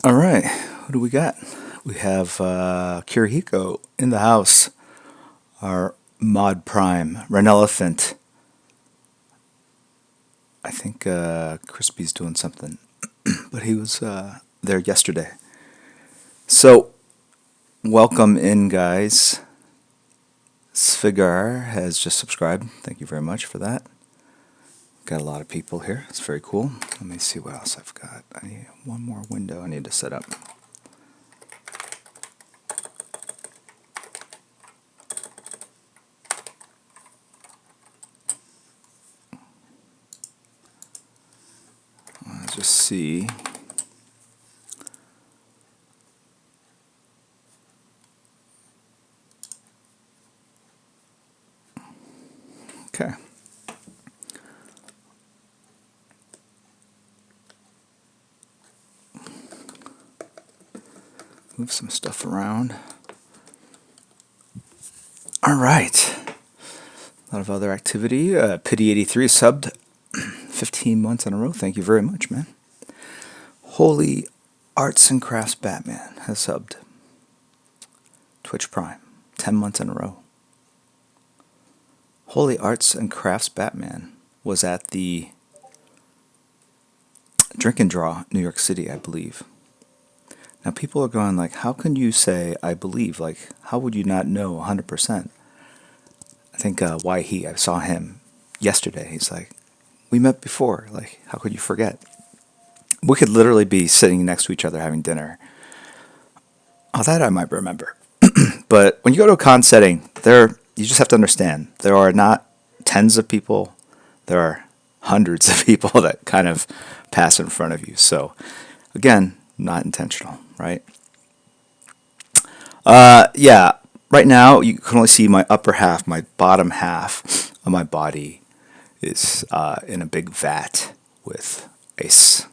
All right, who do we got? We have Kirihiko in the house, our Mod Prime, Ren Elephant. I think Crispy's doing something, but he was there yesterday. So, welcome in, guys. Svigar has just subscribed. Thank you very much for that. Got a lot of people here. It's very cool. Let me see what else I've got. I need one more window I need to set up. Let's just see. Okay. Move some stuff around. All right. A lot of other activity. Pity83 subbed 15 months in a row. Thank you very much, man. Holy Arts and Crafts Batman has subbed. Twitch Prime, 10 months in a row. Holy Arts and Crafts Batman was at the Drink and Draw, New York City, I believe. Now people are going like, how can you say I believe? Like, how would you not know 100%? I think I saw him yesterday. He's like, we met before. Like, how could you forget? We could literally be sitting next to each other having dinner. Oh, that I might remember. But when you go to a con setting, you just have to understand, there are not tens of people, there are hundreds of people that kind of pass in front of you. So, again, not intentional, right? Yeah, right now you can only see my upper half, my bottom half of my body is in a big vat with ice.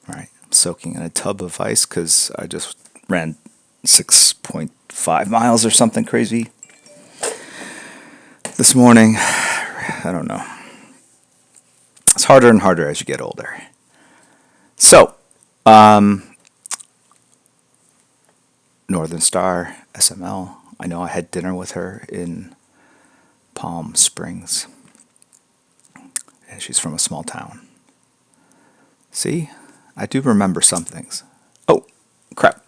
All right, I'm soaking in a tub of ice because I just ran 6.5 miles or something crazy this morning. I don't know. It's harder and harder as you get older. So, Northern Star, SML. I know I had dinner with her in Palm Springs. And she's from a small town. See? I do remember some things. Oh, crap.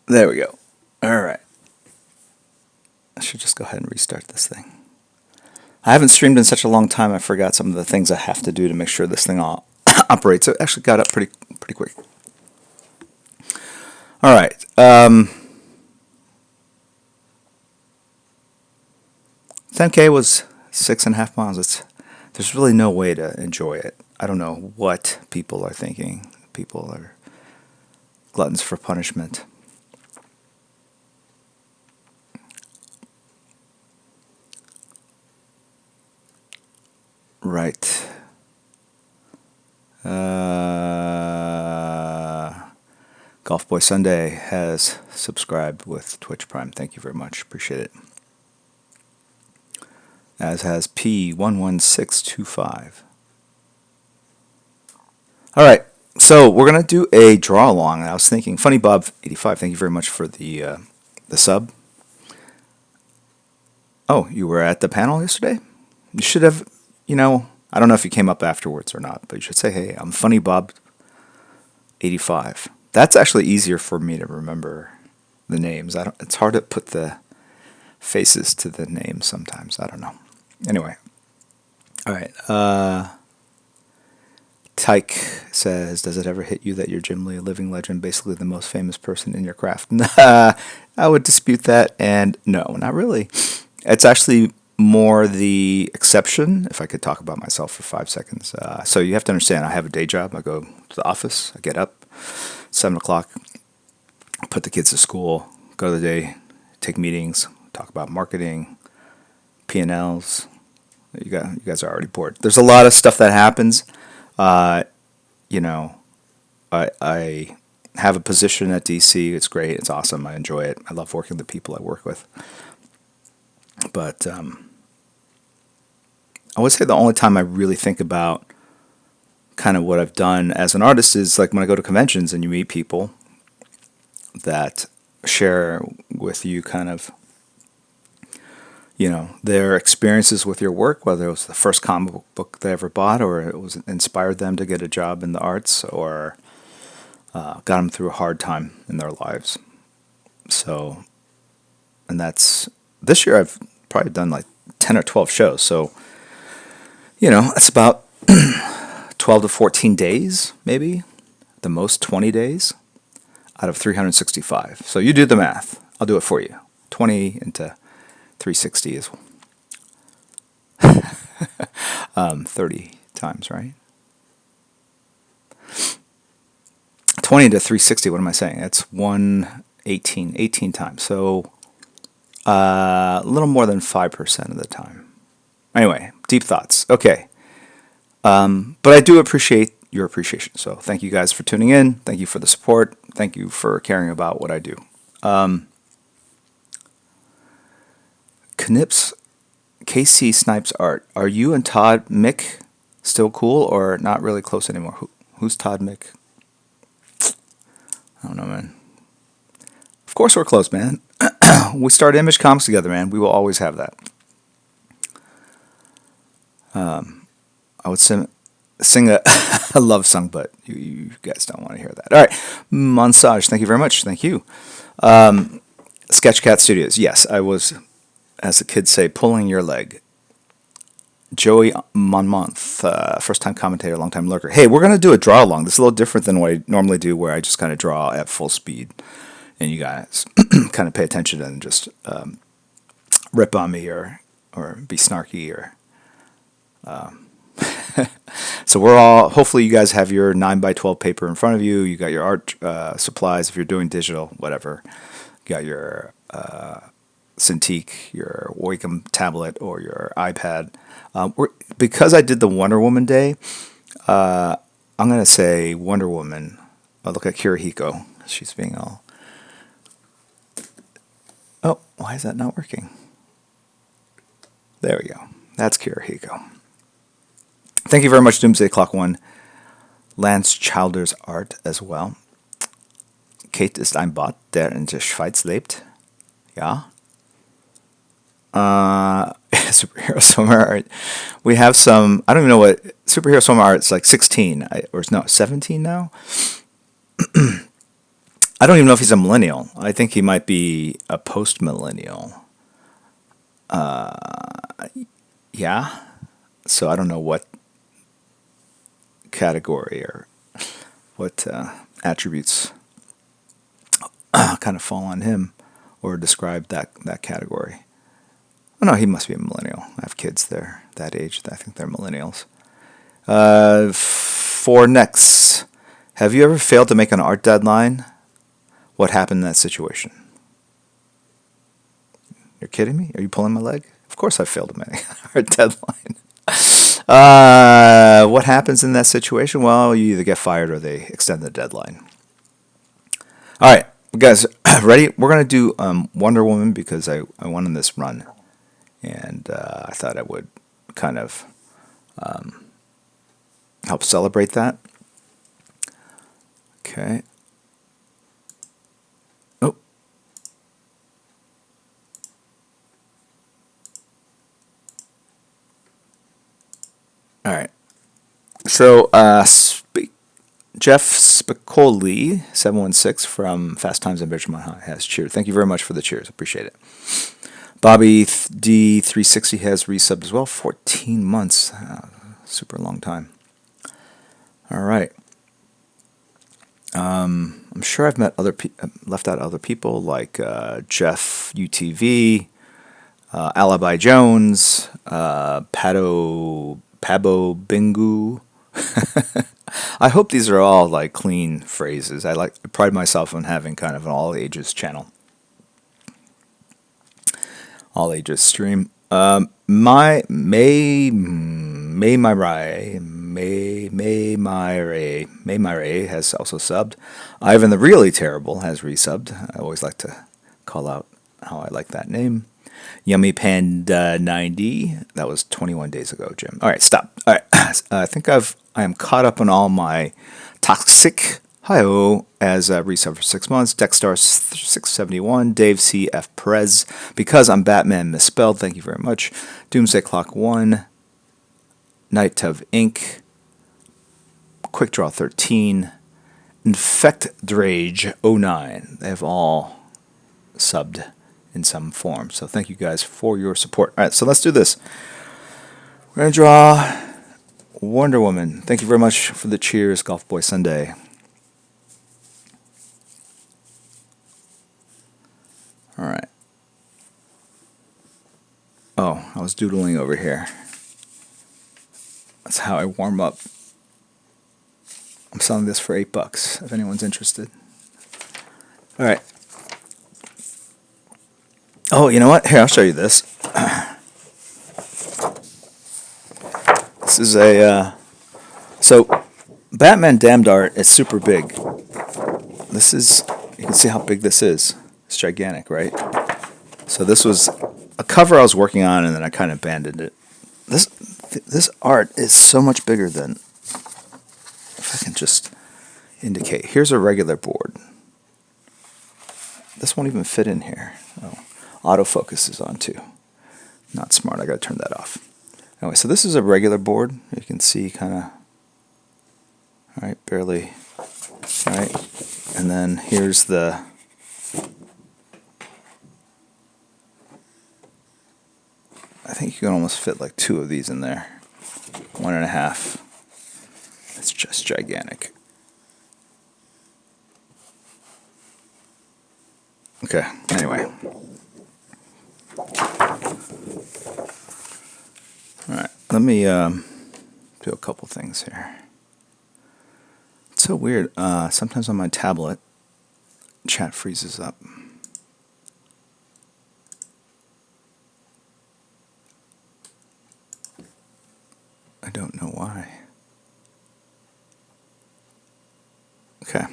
There we go. All right. I should just go ahead and restart this thing. I haven't streamed in such a long time. I forgot some of the things I have to do to make sure this thing all operates. It actually got up pretty quick. All right. 10K was 6.5 miles. There's really no way to enjoy it. I don't know what people are thinking. People are gluttons for punishment. Right. Golf Boy Sunday has subscribed with Twitch Prime. Thank you very much. Appreciate it. As has P11625. All right. So we're going to do a draw along. I was thinking, Funny Bob 85, thank you very much for the sub. Oh, you were at the panel yesterday? You should have, I don't know if you came up afterwards or not, but you should say, hey, I'm Funny Bob 85. That's actually easier for me to remember the names. It's hard to put the faces to the names sometimes. I don't know. Anyway. All right. Tyke says, does it ever hit you that you're generally a living legend, basically the most famous person in your craft? I would dispute that, and no, not really. It's actually more the exception, if I could talk about myself for 5 seconds. So you have to understand, I have a day job. I go to the office. I get up 7 o'clock, put the kids to school, go to the day, take meetings, talk about marketing, P&Ls. You guys are already bored. There's a lot of stuff that happens. I have a position at DC. It's great. It's awesome. I enjoy it. I love working with the people I work with. But I would say the only time I really think about kind of what I've done as an artist is like when I go to conventions and you meet people that share with you kind of, their experiences with your work, whether it was the first comic book they ever bought, or it was inspired them to get a job in the arts, or got them through a hard time in their lives. So, and that's this year I've probably done like 10 or 12 shows. So, it's about 12 to 14 days, maybe the most 20 days out of 365. So you do the math. I'll do it for you. 20 into 360 is 30 times, right? 20 to 360, what am I saying? That's 18 times. So a little more than 5% of the time. Anyway, deep thoughts. Okay. But I do appreciate your appreciation. So thank you guys for tuning in. Thank you for the support. Thank you for caring about what I do. Knips, KC Snipes Art. Are you and Todd Mick still cool or not really close anymore? Who's Todd Mick? I don't know, man. Of course we're close, man. We started Image Comics together, man. We will always have that. I would sing a, a love song, but you guys don't want to hear that. All right. Monsage, thank you very much. Thank you. Sketchcat Studios. Yes, I was, as the kids say, pulling your leg. Joey Monmouth, first-time commentator, long-time lurker. Hey, we're going to do a draw-along. This is a little different than what I normally do, where I just kind of draw at full speed, and you guys kind of pay attention and just rip on me or be snarky or... So we're all, hopefully you guys have your 9x12 paper in front of you. You got your art supplies if you're doing digital, whatever. You got your Cintiq, your Wacom tablet, or your iPad. Because I did the Wonder Woman Day, I'm going to say Wonder Woman. Oh, look at Kirihiko. She's being all... Oh, why is that not working? There we go. That's Kirihiko. Thank you very much, Doomsday Clock 1. Lance Childers Art as well. Kate ist ein Bot, der in der Schweiz lebt. Ja. Superhero Swimmer Art. We have some, I don't even know what, Superhero Swimmer Art's like 16, or no, 17 now? I don't even know if he's a millennial. I think he might be a post-millennial. Yeah. So I don't know what category or what attributes kind of fall on him or describe that category. Oh no, he must be a millennial. I have kids there that age. I think they're millennials. For next, have you ever failed to make an art deadline? What happened in that situation? You're kidding me? Are you pulling my leg? Of course I failed to make an art deadline. What happens in that situation? Well, you either get fired or they extend the deadline. All right, guys, ready? We're going to do Wonder Woman because I went on this run. And I thought I would kind of help celebrate that. Okay. Oh. All right. So Jeff Spicoli, 716 from Fast Times in Benjamin High has cheered. Thank you very much for the cheers. Appreciate it. Bobby D360 has resubbed as well. 14 months. Super long time. All right. I'm sure I've met left out other people like Jeff UTV, Alibi Jones, Pabo Bingu. I hope these are all like clean phrases. I pride myself on having kind of an all ages channel. All ages stream. May Ray has also subbed. Ivan the Really Terrible has resubbed. I always like to call out how I like that name. Yummy Panda 90. That was 21 days ago, Jim. All right, stop. All right, I think I am caught up on all my toxic. Hi-oh, as reset for 6 months. Dexstar 671, Dave C.F. Perez. Because I'm Batman misspelled, thank you very much. Doomsday Clock 1, Night of Ink, Quick Draw 13, Infect Drage 09. They have all subbed in some form. So thank you guys for your support. All right, so let's do this. We're going to draw Wonder Woman. Thank you very much for the cheers, Golf Boy Sunday. All right. Oh, I was doodling over here. That's how I warm up. I'm selling this for $8 if anyone's interested. All right. Oh, you know what? Here, I'll show you this. This is a so Batman Damned art is super big. This is, you can see how big this is. It's gigantic, right? So this was a cover I was working on, and then I kind of abandoned it. This art is so much bigger than, if I can just indicate. Here's a regular board. This won't even fit in here. Oh, autofocus is on too. Not smart. I got to turn that off. Anyway, so this is a regular board. You can see kind of, all right, barely, all right. And then here's the, I think you can almost fit like 2 of these in there. 1.5. It's just gigantic. Okay, anyway. Alright, let me do a couple things here. It's so weird. Sometimes on my tablet, chat freezes up. I don't know why. Okay.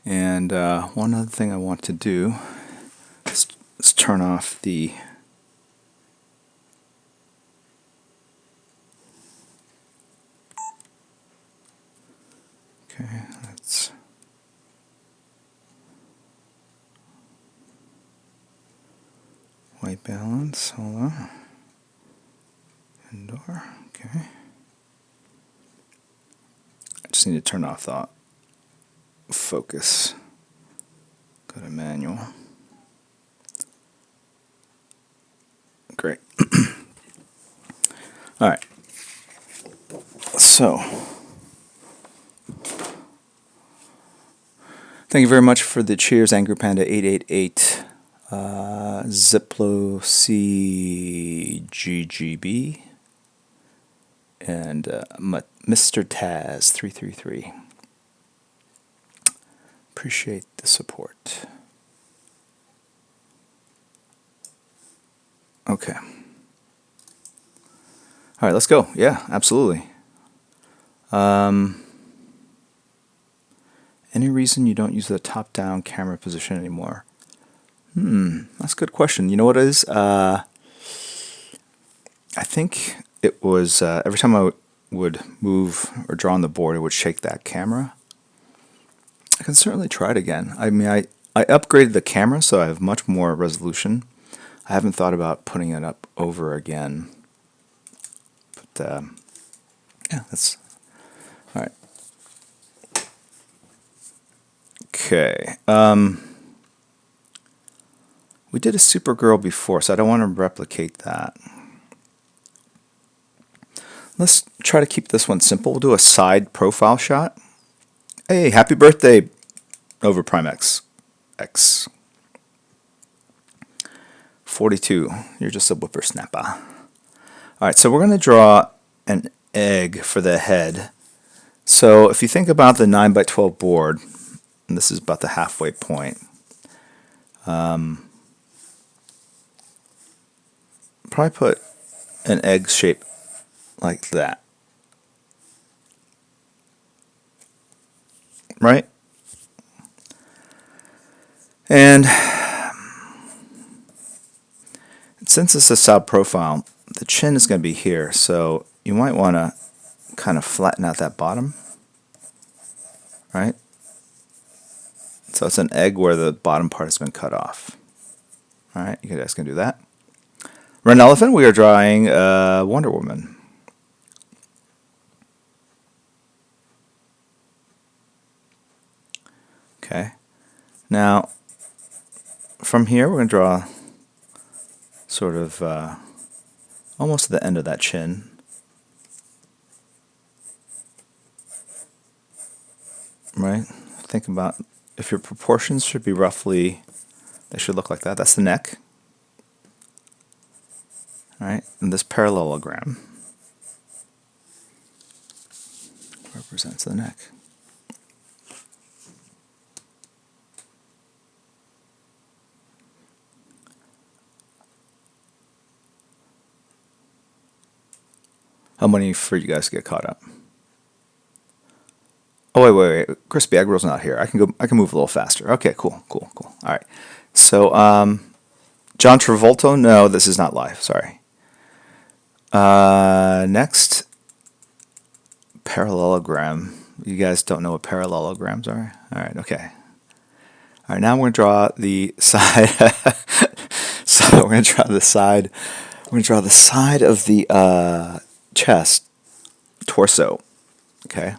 And one other thing I want to do is turn off the okay, let's white balance, hold on. Indoor, okay. I just need to turn off the focus. Go to manual. Great. All right. So, thank you very much for the cheers, Angry Panda 888, Ziplo CGGB, and Mr. Taz 333. Appreciate the support. Okay. All right, let's go. Yeah, absolutely. Any reason you don't use the top-down camera position anymore? That's a good question. You know what it is? I think it was every time I would move or draw on the board, it would shake that camera. I can certainly try it again. I mean, I upgraded the camera, so I have much more resolution. I haven't thought about putting it up over again. But, yeah, that's... All right. Okay. We did a Supergirl before, so I don't want to replicate that. Let's try to keep this one simple. We'll do a side profile shot. Hey, happy birthday, over Prime X. 42. You're just a whippersnapper. All right, so we're going to draw an egg for the head. So if you think about the 9x12 board, and this is about the halfway point, probably put an egg shape like that. Right? And Since it's a side profile, the chin is going to be here, so you might want to kind of flatten out that bottom, right? So it's an egg where the bottom part has been cut off. All right, you guys can do that. Red Elephant, we are drawing Wonder Woman. Okay. Now, from here, we're going to draw sort of almost to the end of that chin. Right? Think about if your proportions should be roughly, they should look like that. That's the neck. All right? And this parallelogram represents the neck. How many for you guys to get caught up? Oh wait. Crispy Egg Roll's not here. I can move a little faster. Okay, cool. All right. So John Travolta. No, this is not live. Sorry. Next, parallelogram. You guys don't know what parallelograms are? All right. Okay. All right. Now we're gonna draw the side. So we're gonna draw the side. We're gonna draw the side of the chest, torso. Okay.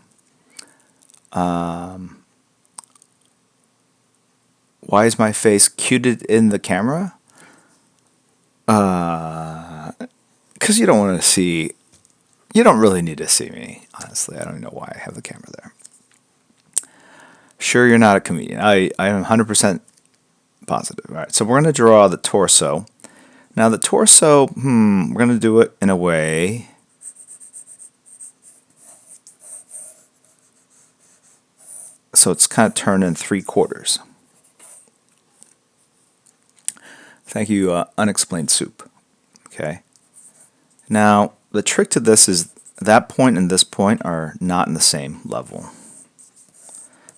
Why is my face cuted in the camera? Because you don't want to see. You don't really need to see me, honestly. I don't even know why I have the camera there. Sure, you're not a comedian. I am 100% positive. All right, so we're going to draw the torso. Now the torso, we're going to do it in a way. So it's kind of turned in 3/4. Thank you, Unexplained Soup. Okay. Now, the trick to this is that point and this point are not in the same level.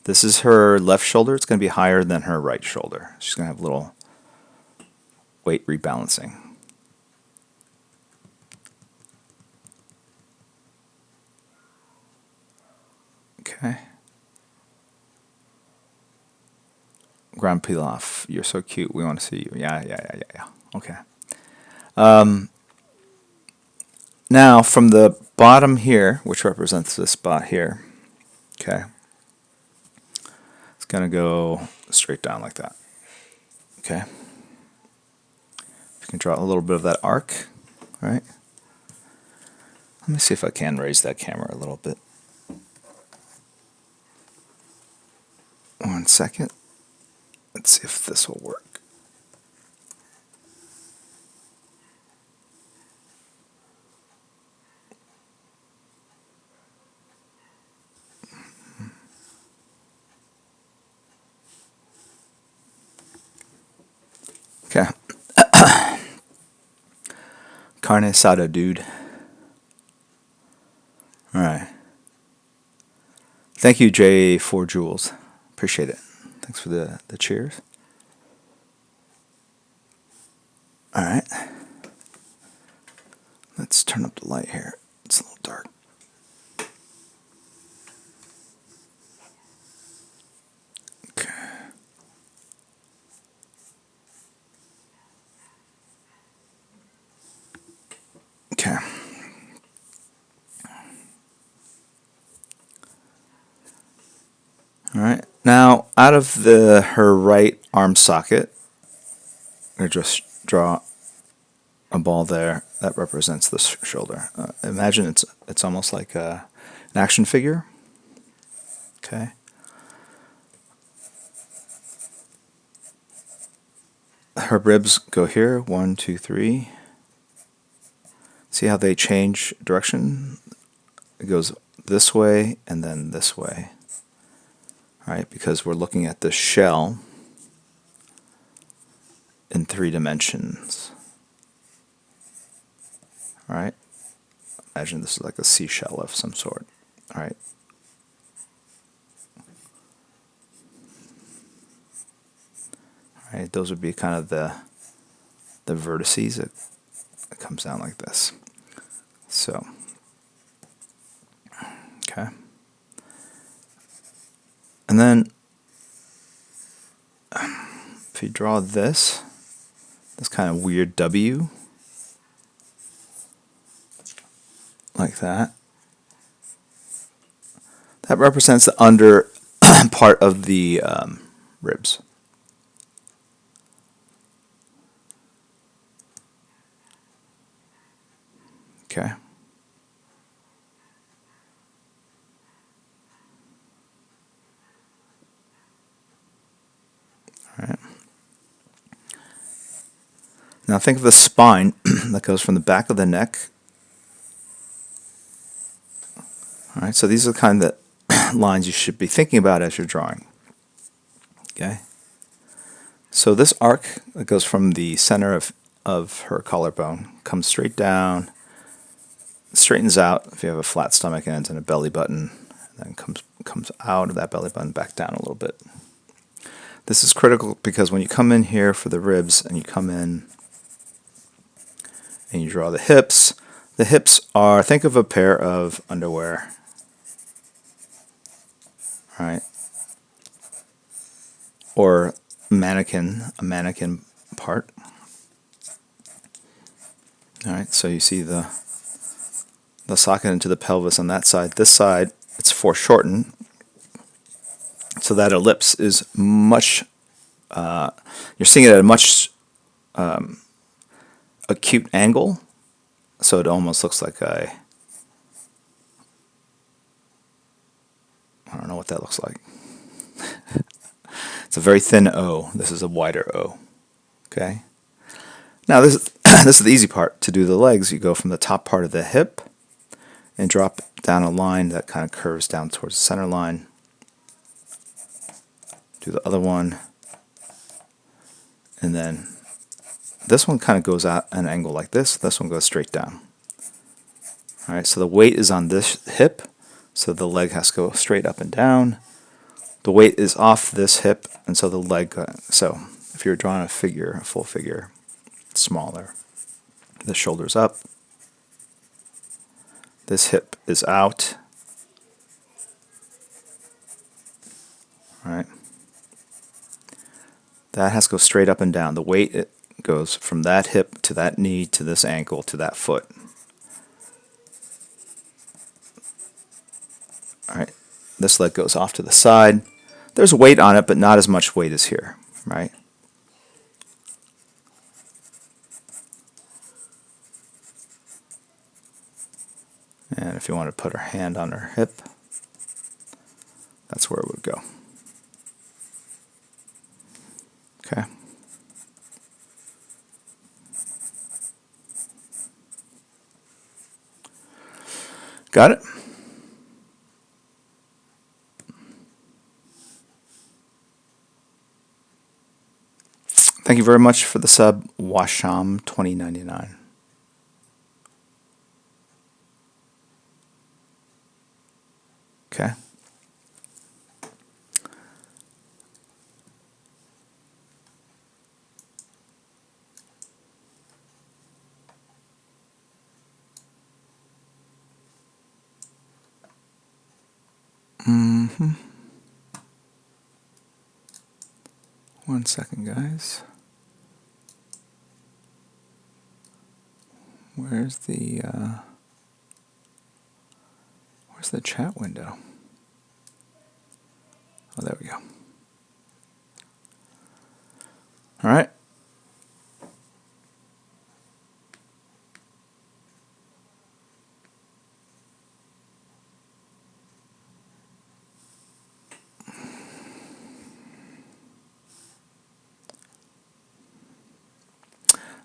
This is her left shoulder. It's going to be higher than her right shoulder. She's going to have a little weight rebalancing. Okay. Ground Pilaf, you're so cute. We want to see you. Yeah. Okay. Now, from the bottom here, which represents this spot here, okay, it's going to go straight down like that. Okay. You can draw a little bit of that arc, right? Let me see if I can raise that camera a little bit. 1 second. Let's see if this will work. Okay. Carne asada, dude. All right. Thank you, J4Jules. Appreciate it. Thanks for the cheers. All right. Let's turn up the light here. It's a little dark. Okay. Okay. All right. Now, out of her right arm socket, I'm going to just draw a ball there that represents the shoulder. Imagine it's almost like an action figure. Okay. Her ribs go here. 1, 2, 3. See how they change direction? It goes this way and then this way. All right, because we're looking at the shell in 3 dimensions. All right. Imagine this is like a seashell of some sort. All right. All right, those would be kind of the the vertices, it comes down like this. So, okay. And then if you draw this kind of weird W, like that, that represents the under part of the ribs. Okay. All right. Now think of the spine that goes from the back of the neck. All right, so these are the kind of lines you should be thinking about as you're drawing. Okay. So this arc that goes from the center of her collarbone comes straight down, straightens out if you have a flat stomach, ends in a belly button, and then comes out of that belly button back down a little bit. This is critical because when you come in here for the ribs and you come in and you draw the hips are, think of a pair of underwear. All right. Or a mannequin part. All right, so you see the socket into the pelvis on that side. This side, it's foreshortened, so that ellipse is much, you're seeing it at a much acute angle, so it almost looks like I don't know what that looks like. It's a very thin O. This is a wider O. Okay. Now this is the easy part. To do the legs, you go from the top part of the hip and drop down a line that kind of curves down towards the center line. Do the other one, and then this one kind of goes out an angle like this. This one goes straight down. All right, so the weight is on this hip, so the leg has to go straight up and down. The weight is off this hip, and so the leg. So if you're drawing a figure, a full figure, it's smaller. The shoulder's up. This hip is out. All right. That has to go straight up and down. The weight, it goes from that hip to that knee to this ankle to that foot. All right. This leg goes off to the side. There's weight on it, but not as much weight as here, right? And if you want to put her hand on her hip, that's where it would go. Okay. Got it? Thank you very much for the sub, Washam 2099. Okay. One second, guys. Where's the chat window? Oh, there we go. All right.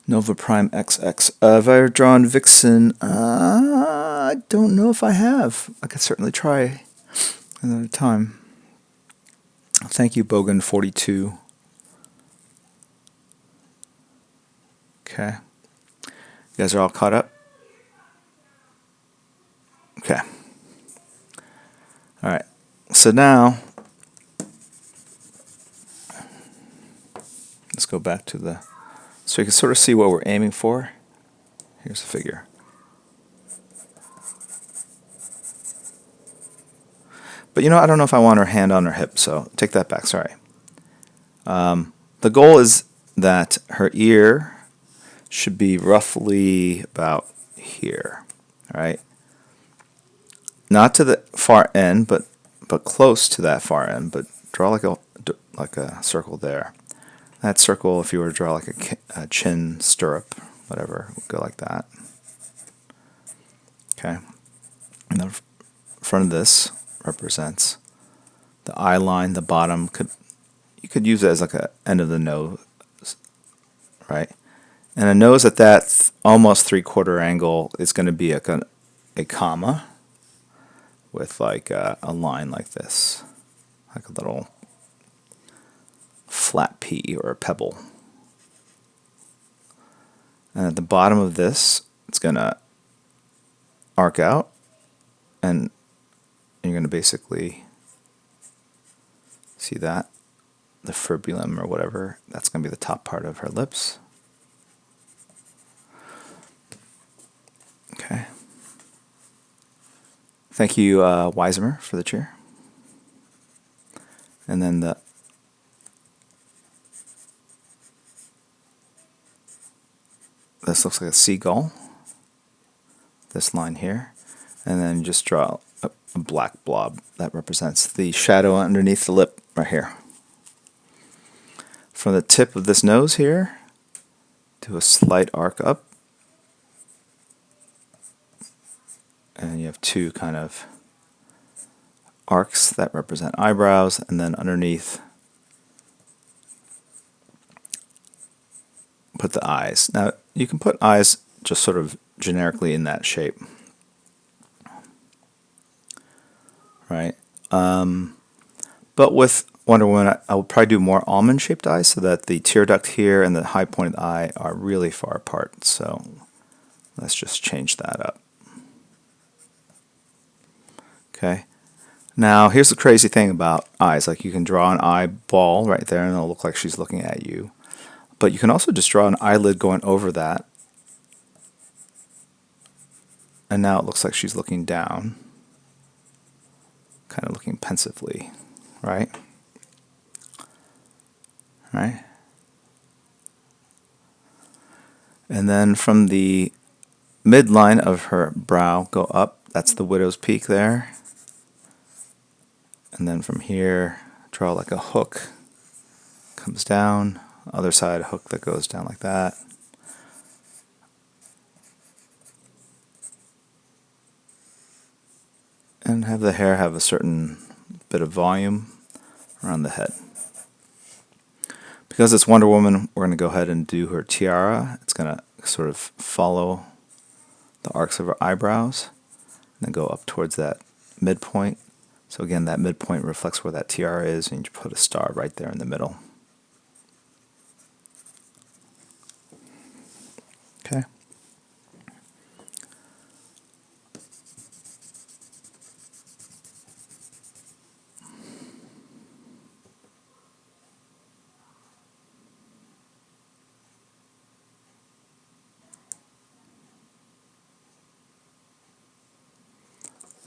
Nova Prime XX. Have I ever drawn Vixen? I don't know if I have. I could certainly try another time. Thank you, Bogan42. Okay. You guys are all caught up? Okay. All right. So now, let's go back to the So you can sort of see what we're aiming for. Here's the figure. But I don't know if I want her hand on her hip, so take that back, sorry. The goal is that her ear should be roughly about here, all right? Not to the far end, but close to that far end, but draw like a circle there. That circle, if you were to draw like a chin stirrup, whatever, would go like that. Okay. And the front of this represents the eye line. The bottom you could use it as like a end of the nose, right? And a nose at that almost 3/4 angle is going to be a comma with like a line like this, like a little flat pea or a pebble. And at the bottom of this, it's going to arc out, and you're going to basically see that, the fibulum or whatever, that's going to be the top part of her lips. Okay. Thank you, Weisemer, for the chair. And then this looks like a seagull, this line here, and then just draw a black blob that represents the shadow underneath the lip right here. From the tip of this nose here, do a slight arc up, and you have two kind of arcs that represent eyebrows, and then underneath put the eyes. Now you can put eyes just sort of generically in that shape, right? But with Wonder Woman, I will probably do more almond-shaped eyes so that the tear duct here and the high-pointed eye are really far apart. So let's just change that up. Okay. Now here's the crazy thing about eyes. Like you can draw an eyeball right there and it'll look like she's looking at you. But you can also just draw an eyelid going over that. And now it looks like she's looking down. Kind of looking pensively, right? Right? And then from the midline of her brow, go up. That's the widow's peak there. And then from here, draw like a hook. Comes down. Other side, hook that goes down like that. And have the hair have a certain bit of volume around the head. Because it's Wonder Woman, we're going to go ahead and do her tiara. It's going to sort of follow the arcs of her eyebrows and then go up towards that midpoint. So again, that midpoint reflects where that tiara is, and you put a star right there in the middle. Okay.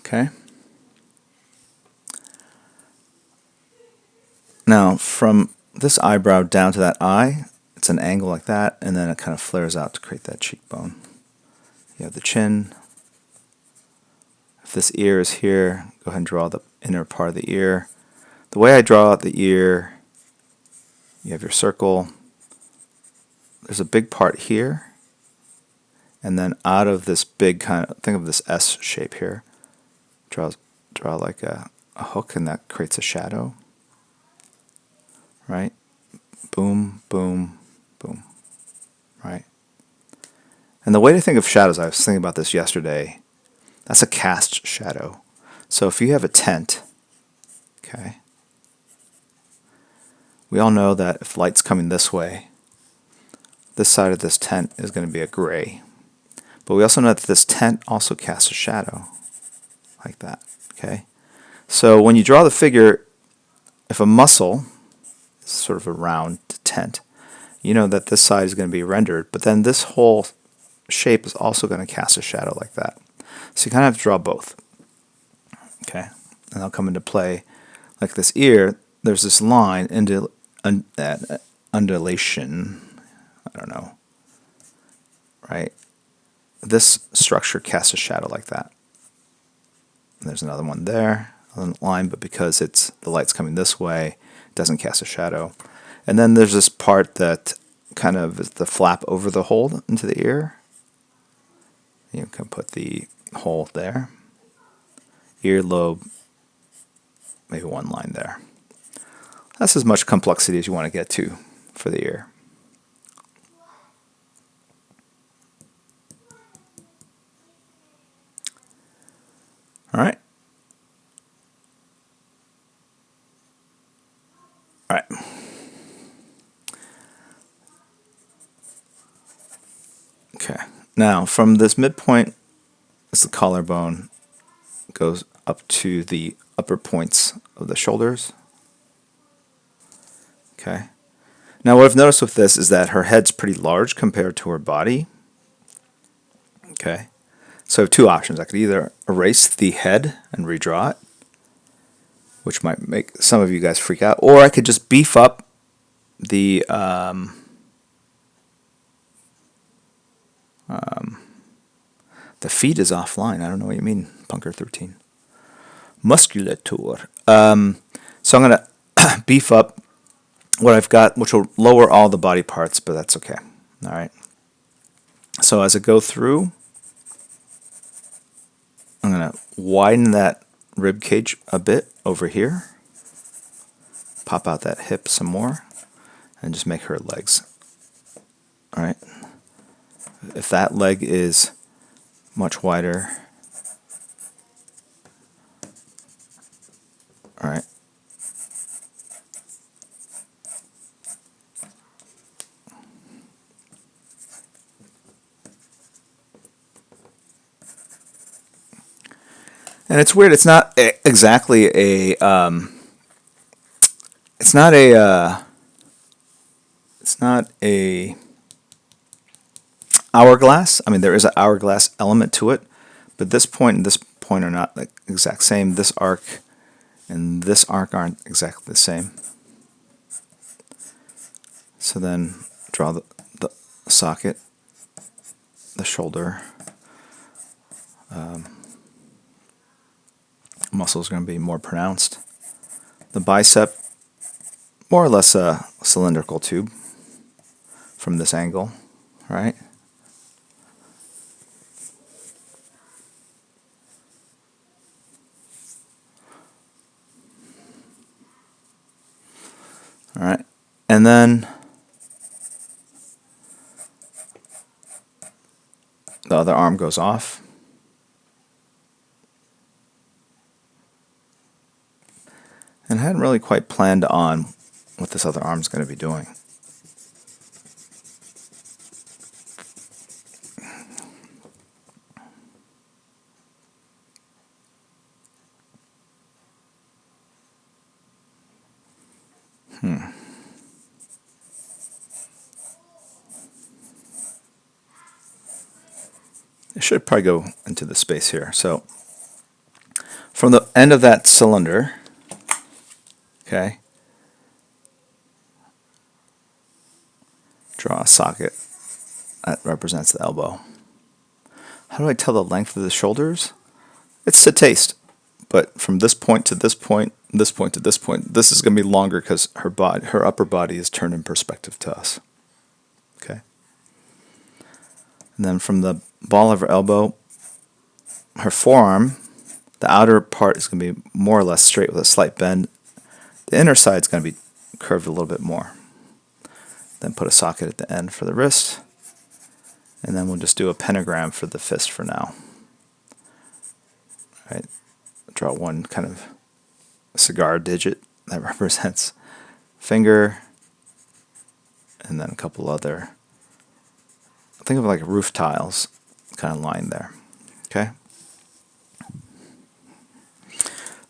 Okay. Now, from this eyebrow down to that eye, it's an angle like that, and then it kind of flares out to create that cheekbone. You have the chin. If this ear is here, go ahead and draw the inner part of the ear. The way I draw out the ear, you have your circle. There's a big part here, and then out of this big kind of, think of this S shape here, draw like a hook, and that creates a shadow. Right? Boom, boom, boom. Right? And the way to think of shadows, I was thinking about this yesterday, that's a cast shadow. So if you have a tent, okay, we all know that if light's coming this way, this side of this tent is going to be a gray. But we also know that this tent also casts a shadow, like that, okay? So when you draw the figure, if a muscle is sort of a round tent, you know that this side is going to be rendered, but then this whole shape is also going to cast a shadow like that. So you kind of have to draw both. Okay, and they'll come into play like this ear. There's this line into that undulation. I don't know, right? This structure casts a shadow like that. And there's another one there, on the line, but because it's the light's coming this way, it doesn't cast a shadow. And then there's this part that kind of is the flap over the hole into the ear. You can put the hole there. Earlobe, maybe one line there. That's as much complexity as you want to get to for the ear. All right. All right. Okay. Now, from this midpoint, it's the collarbone, goes up to the upper points of the shoulders. Okay. Now, what I've noticed with this is that her head's pretty large compared to her body. Okay. So I have two options. I could either erase the head and redraw it, which might make some of you guys freak out, or I could just beef up the feet is offline. I don't know what you mean, Punker 13. Musculature. So I'm going to beef up what I've got, which will lower all the body parts, but that's okay. All right. So as I go through, I'm going to widen that rib cage a bit over here, pop out that hip some more, and just make her legs. All right. If that leg is much wider, all right. And it's weird. It's not exactly a. It's not a. It's not a hourglass. I mean, there is an hourglass element to it, but this point and this point are not the exact same. This arc and this arc aren't exactly the same. So then draw the socket, the shoulder. Muscle is going to be more pronounced. The bicep, more or less a cylindrical tube from this angle, right? All right, and then the other arm goes off. And I hadn't really quite planned on what this other arm is going to be doing. It should probably go into the space here. So from the end of that cylinder, okay, draw a socket that represents the elbow. How do I tell the length of the shoulders? It's to taste. But from this point to this point, this point to this point, this is going to be longer because her upper body is turned in perspective to us. Okay. And then from the ball of her elbow, her forearm, the outer part is going to be more or less straight with a slight bend. The inner side is going to be curved a little bit more. Then put a socket at the end for the wrist. And then we'll just do a pentagram for the fist for now. All right. Draw one kind of cigar digit that represents finger, and then a couple other, think of like roof tiles kind of line there. Okay.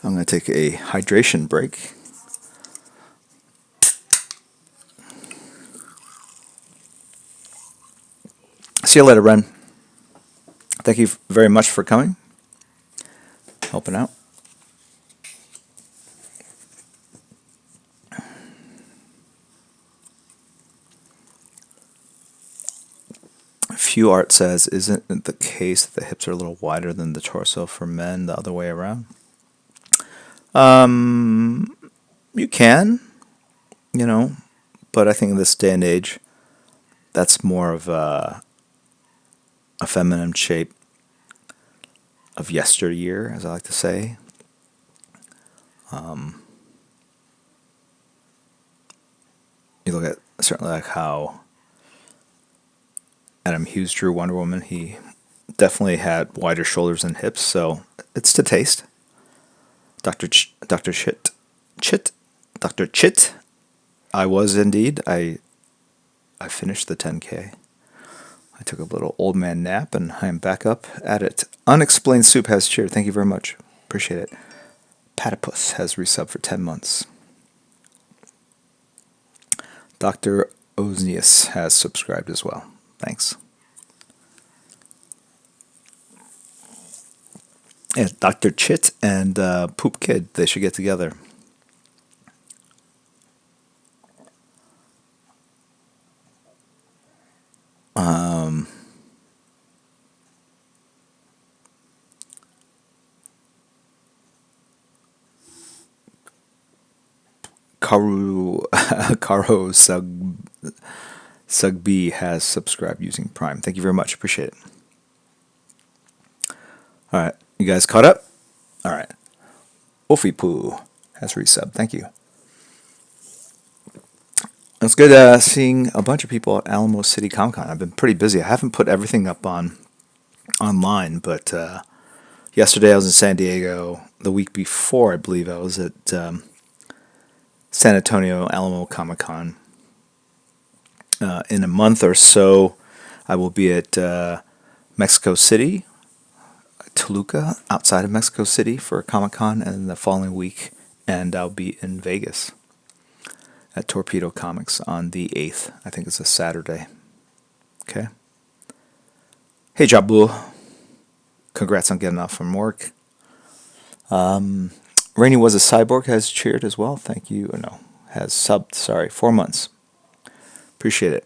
I'm going to take a hydration break. See you later, Ren. Thank you very much for coming, helping out. Few Art says, isn't it the case that the hips are a little wider than the torso for men, the other way around? You can, you know, but I think in this day and age, that's more of a feminine shape of yesteryear, as I like to say. You look at certainly like how Adam Hughes drew Wonder Woman. He definitely had wider shoulders and hips, so it's to taste. Dr. Chit. I was indeed. I finished the 10K. I took a little old man nap, and I am back up at it. Unexplained Soup has cheered. Thank you very much. Appreciate it. Patipus has resubbed for 10 months. Dr. Osnius has subscribed as well. Thanks. Yeah, Dr. Chit and Poop Kid, they should get together. Karo Sugby has subscribed using Prime. Thank you very much. Appreciate it. All right. You guys caught up? All right. Ofipu has resubbed. Thank you. It's good seeing a bunch of people at Alamo City Comic Con. I've been pretty busy. I haven't put everything up online, but yesterday I was in San Diego. The week before, I believe, I was at San Antonio Alamo Comic Con. In a month or so, I will be at Mexico City, Toluca, outside of Mexico City for Comic Con, and the following week, and I'll be in Vegas at Torpedo Comics on the 8th. I think it's a Saturday. Okay. Hey, Jabu. Congrats on getting off from work. Rainey Was a Cyborg has cheered as well. Thank you. No, has subbed. Sorry, 4 months. Appreciate it.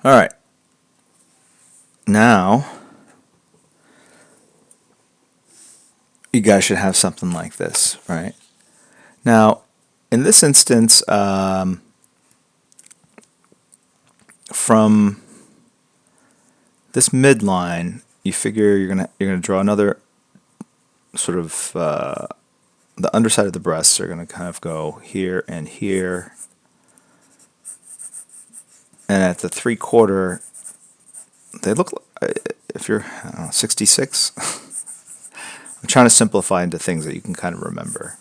All right. Now, you guys should have something like this, right? Now, in this instance, from this midline, you figure you're gonna draw another sort of the underside of the breasts are gonna kind of go here and here, and at the 3/4, they look if you're 66. I'm trying to simplify into things that you can kind of remember.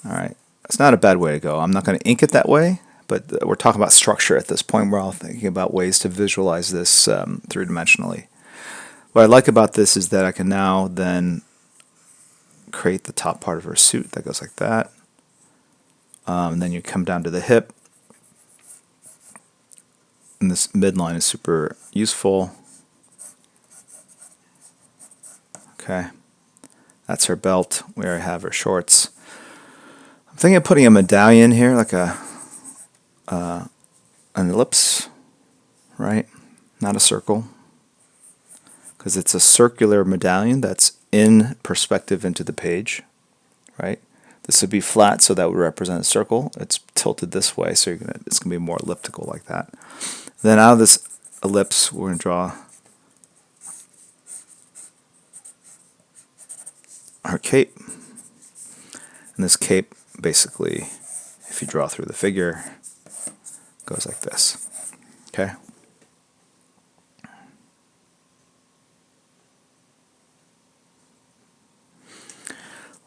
All right, it's not a bad way to go. I'm not going to ink it that way, but we're talking about structure at this point. We're all thinking about ways to visualize this three-dimensionally. What I like about this is that I can now then create the top part of her suit that goes like that. And then you come down to the hip. And this midline is super useful. Okay. That's her belt, where I have her shorts. I'm thinking of putting a medallion here, like an ellipse, right? Not a circle. Because it's a circular medallion that's in perspective into the page, right? This would be flat, so that would represent a circle. It's tilted this way, so it's going to be more elliptical like that. Then out of this ellipse, we're going to draw her cape. And this cape, basically, if you draw through the figure, goes like this. Okay?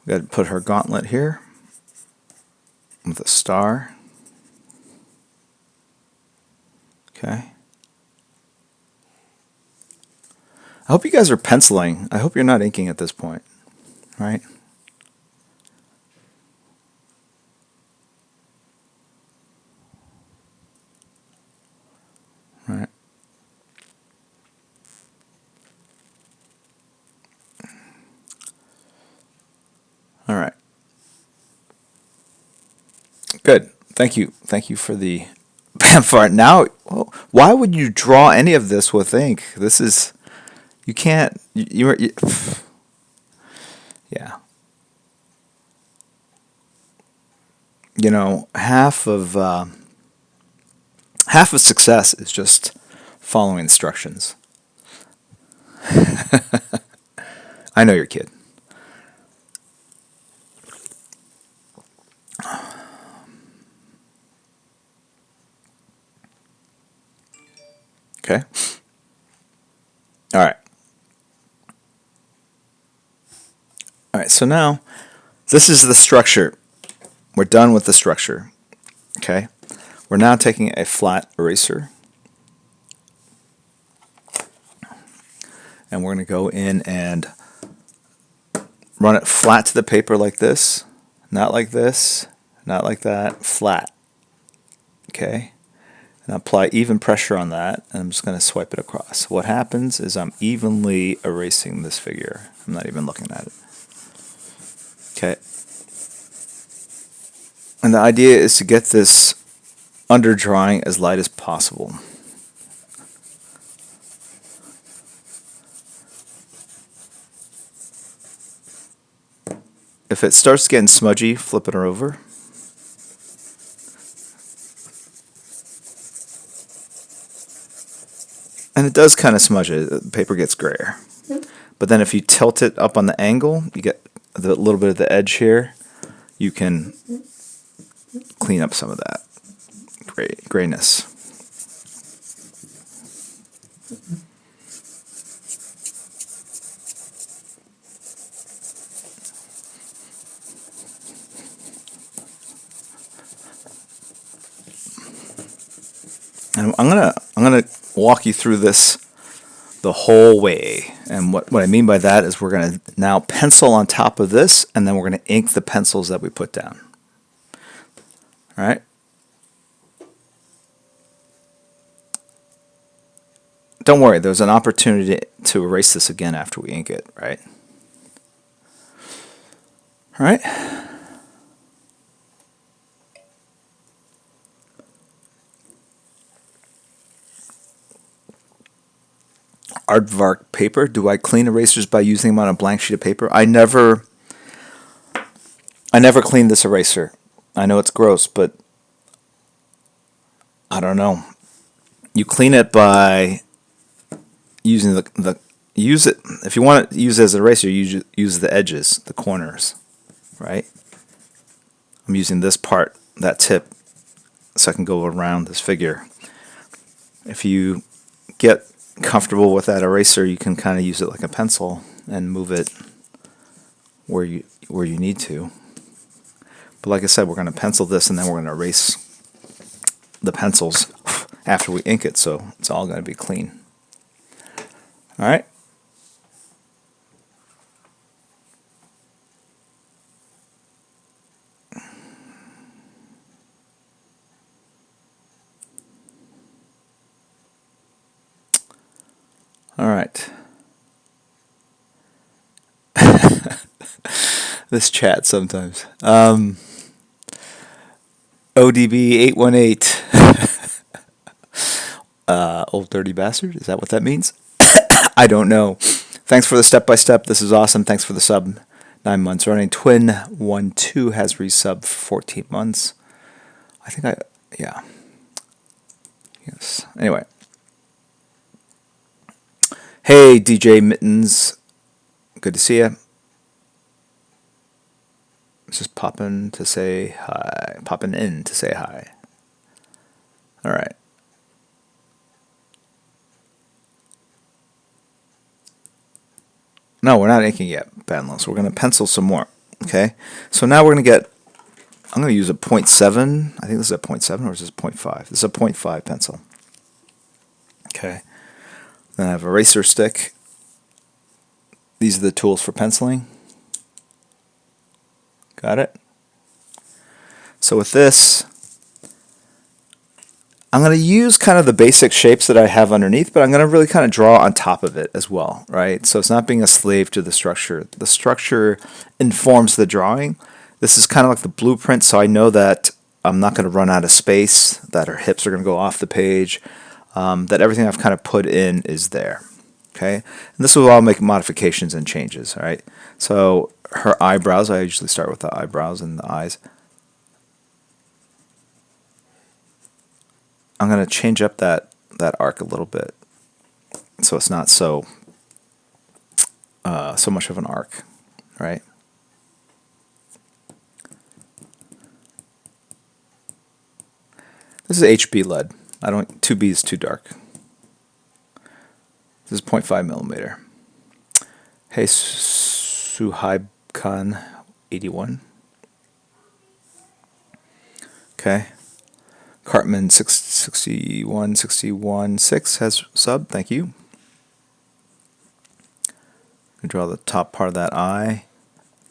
We got to put her gauntlet here with a star. Okay. I hope you guys are penciling. I hope you're not inking at this point, right? All right. Good. Thank you. Thank you for the Bamfart. Now, why would you draw any of this with ink? This is, you can't, yeah. You know, half of success is just following instructions. I know your kid. Okay. All right. All right. So now, this is the structure. We're done with the structure. Okay. We're now taking a flat eraser, and we're going to go in and run it flat to the paper like this, not like this, not like that, flat. Okay. And apply even pressure on that, and I'm just going to swipe it across. What happens is I'm evenly erasing this figure. I'm not even looking at it. Okay. And the idea is to get this under drawing as light as possible. If it starts getting smudgy, flip it over. And it does kind of smudge it. The paper gets grayer. But then if you tilt it up on the angle, you get a little bit of the edge here. You can clean up some of that grayness. And I'm gonna walk you through this the whole way. And what I mean by that is we're gonna now pencil on top of this, and then we're gonna ink the pencils that we put down. All right. Don't worry, there's an opportunity to erase this again after we ink it, right? All right. Aardvark paper. Do I clean erasers by using them on a blank sheet of paper? I never cleaned this eraser. I know it's gross, but I don't know. You clean it by using use it if you want to use it as an eraser. Use the edges, the corners, right? I'm using this part, that tip, so I can go around this figure. If you get comfortable with that eraser, you can kind of use it like a pencil and move it where you need to. But like I said, we're going to pencil this, and then we're going to erase the pencils after we ink it, so it's all going to be clean. All right. All right. This chat sometimes. ODB818. Old dirty bastard. Is that what that means? I don't know. Thanks for the step-by-step. This is awesome. Thanks for the sub. 9 months running. Twin12 has resub for 14 months. Yeah. Yes. Anyway. Hey, DJ Mittens. Good to see you. Just popping in to say hi. All right. No, we're not inking yet, Banlos. We're going to pencil some more. Okay. So now we're going to get. I'm going to use a 0.7. I think this is a 0.7, or is this 0.5? This is a 0.5 pencil. Okay. Then I have a eraser stick. These are the tools for penciling. Got it? So with this, I'm going to use kind of the basic shapes that I have underneath, but I'm going to really kind of draw on top of it as well, right? So it's not being a slave to the structure. The structure informs the drawing. This is kind of like the blueprint, so I know that I'm not going to run out of space, that her hips are going to go off the page, that everything I've kind of put in is there, okay? And this will all make modifications and changes, all right? So her eyebrows, I usually start with the eyebrows and the eyes. I'm going to change up that arc a little bit so it's not so so much of an arc, right? This is HB lead. 2B is too dark. This is 0.5 millimeter. Hey, Suhaib Khan 81. Okay. Cartman 616 has sub, thank you. I draw the top part of that eye.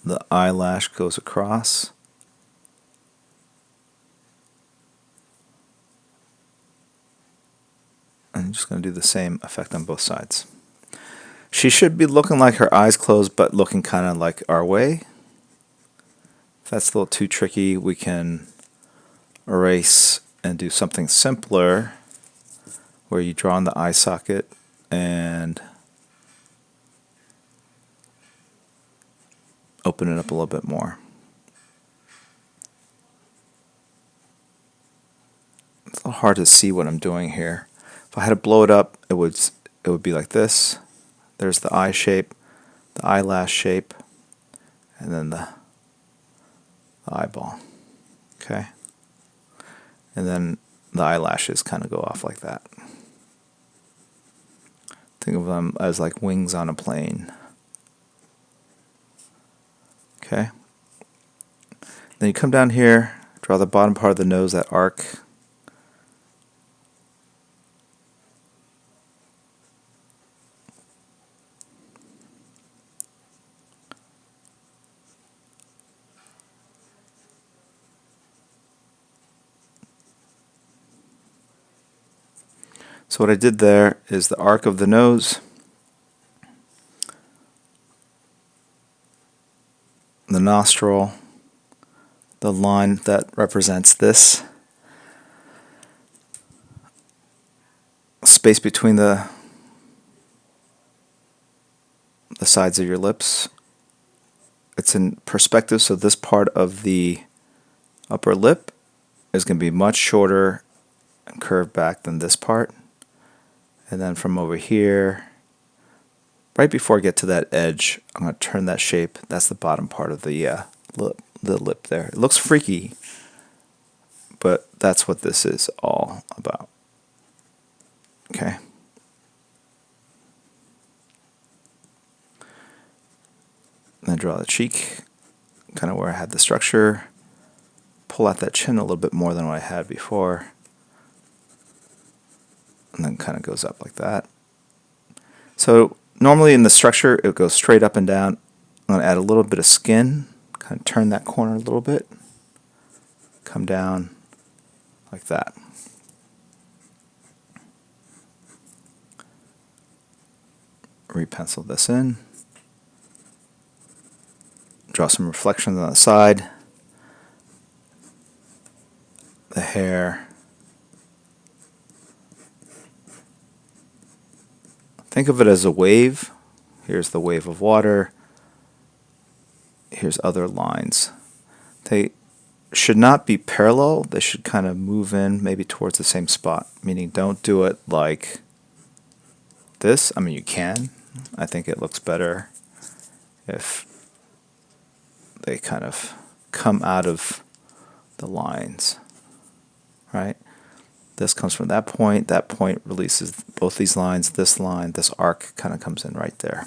The eyelash goes across. And I'm just going to do the same effect on both sides. She should be looking like her eyes closed, but looking kind of like our way. If that's a little too tricky, we can erase and do something simpler where you draw on the eye socket and open it up a little bit more. It's a little hard to see what I'm doing here. If I had to blow it up, it would be like this. There's the eye shape, the eyelash shape, and then the eyeball. Okay? And then the eyelashes kind of go off like that. Think of them as like wings on a plane. Okay? Then you come down here, draw the bottom part of the nose, that arc. So what I did there is the arc of the nose, the nostril, the line that represents this space between the sides of your lips. It's in perspective, so this part of the upper lip is going to be much shorter and curved back than this part. And then from over here, right before I get to that edge, I'm going to turn that shape. That's the bottom part of the lip there. It looks freaky, but that's what this is all about. Okay. Then draw the cheek, kind of where I had the structure. Pull out that chin a little bit more than what I had before. And then kind of goes up like that. So normally in the structure, it goes straight up and down. I'm going to add a little bit of skin, kind of turn that corner a little bit, come down like that. Repencil this in. Draw some reflections on the side. The hair. Think of it as a wave. Here's the wave of water. Here's other lines. They should not be parallel. They should kind of move in maybe towards the same spot, meaning don't do it like this. I mean, you can. I think it looks better if they kind of come out of the lines, right? This comes from that point releases both these lines, this line, this arc kind of comes in right there.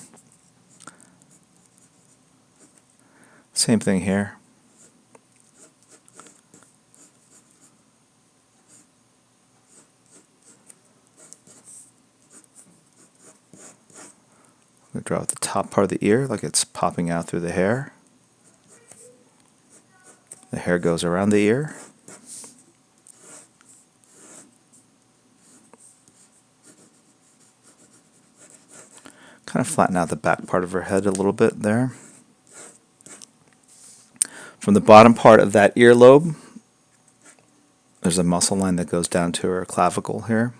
Same thing here. I'm going to draw out the top part of the ear like it's popping out through the hair. The hair goes around the ear. of flatten out the back part of her head a little bit there. From the bottom part of that earlobe, there's a muscle line that goes down to her clavicle here.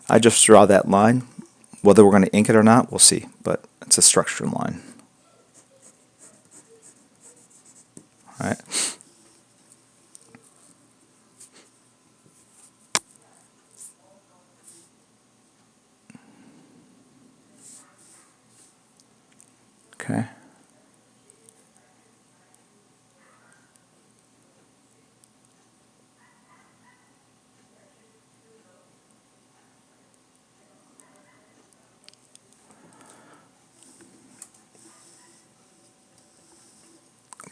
I just draw that line. Whether we're going to ink it or not, we'll see, but it's a structured line. All right. Okay.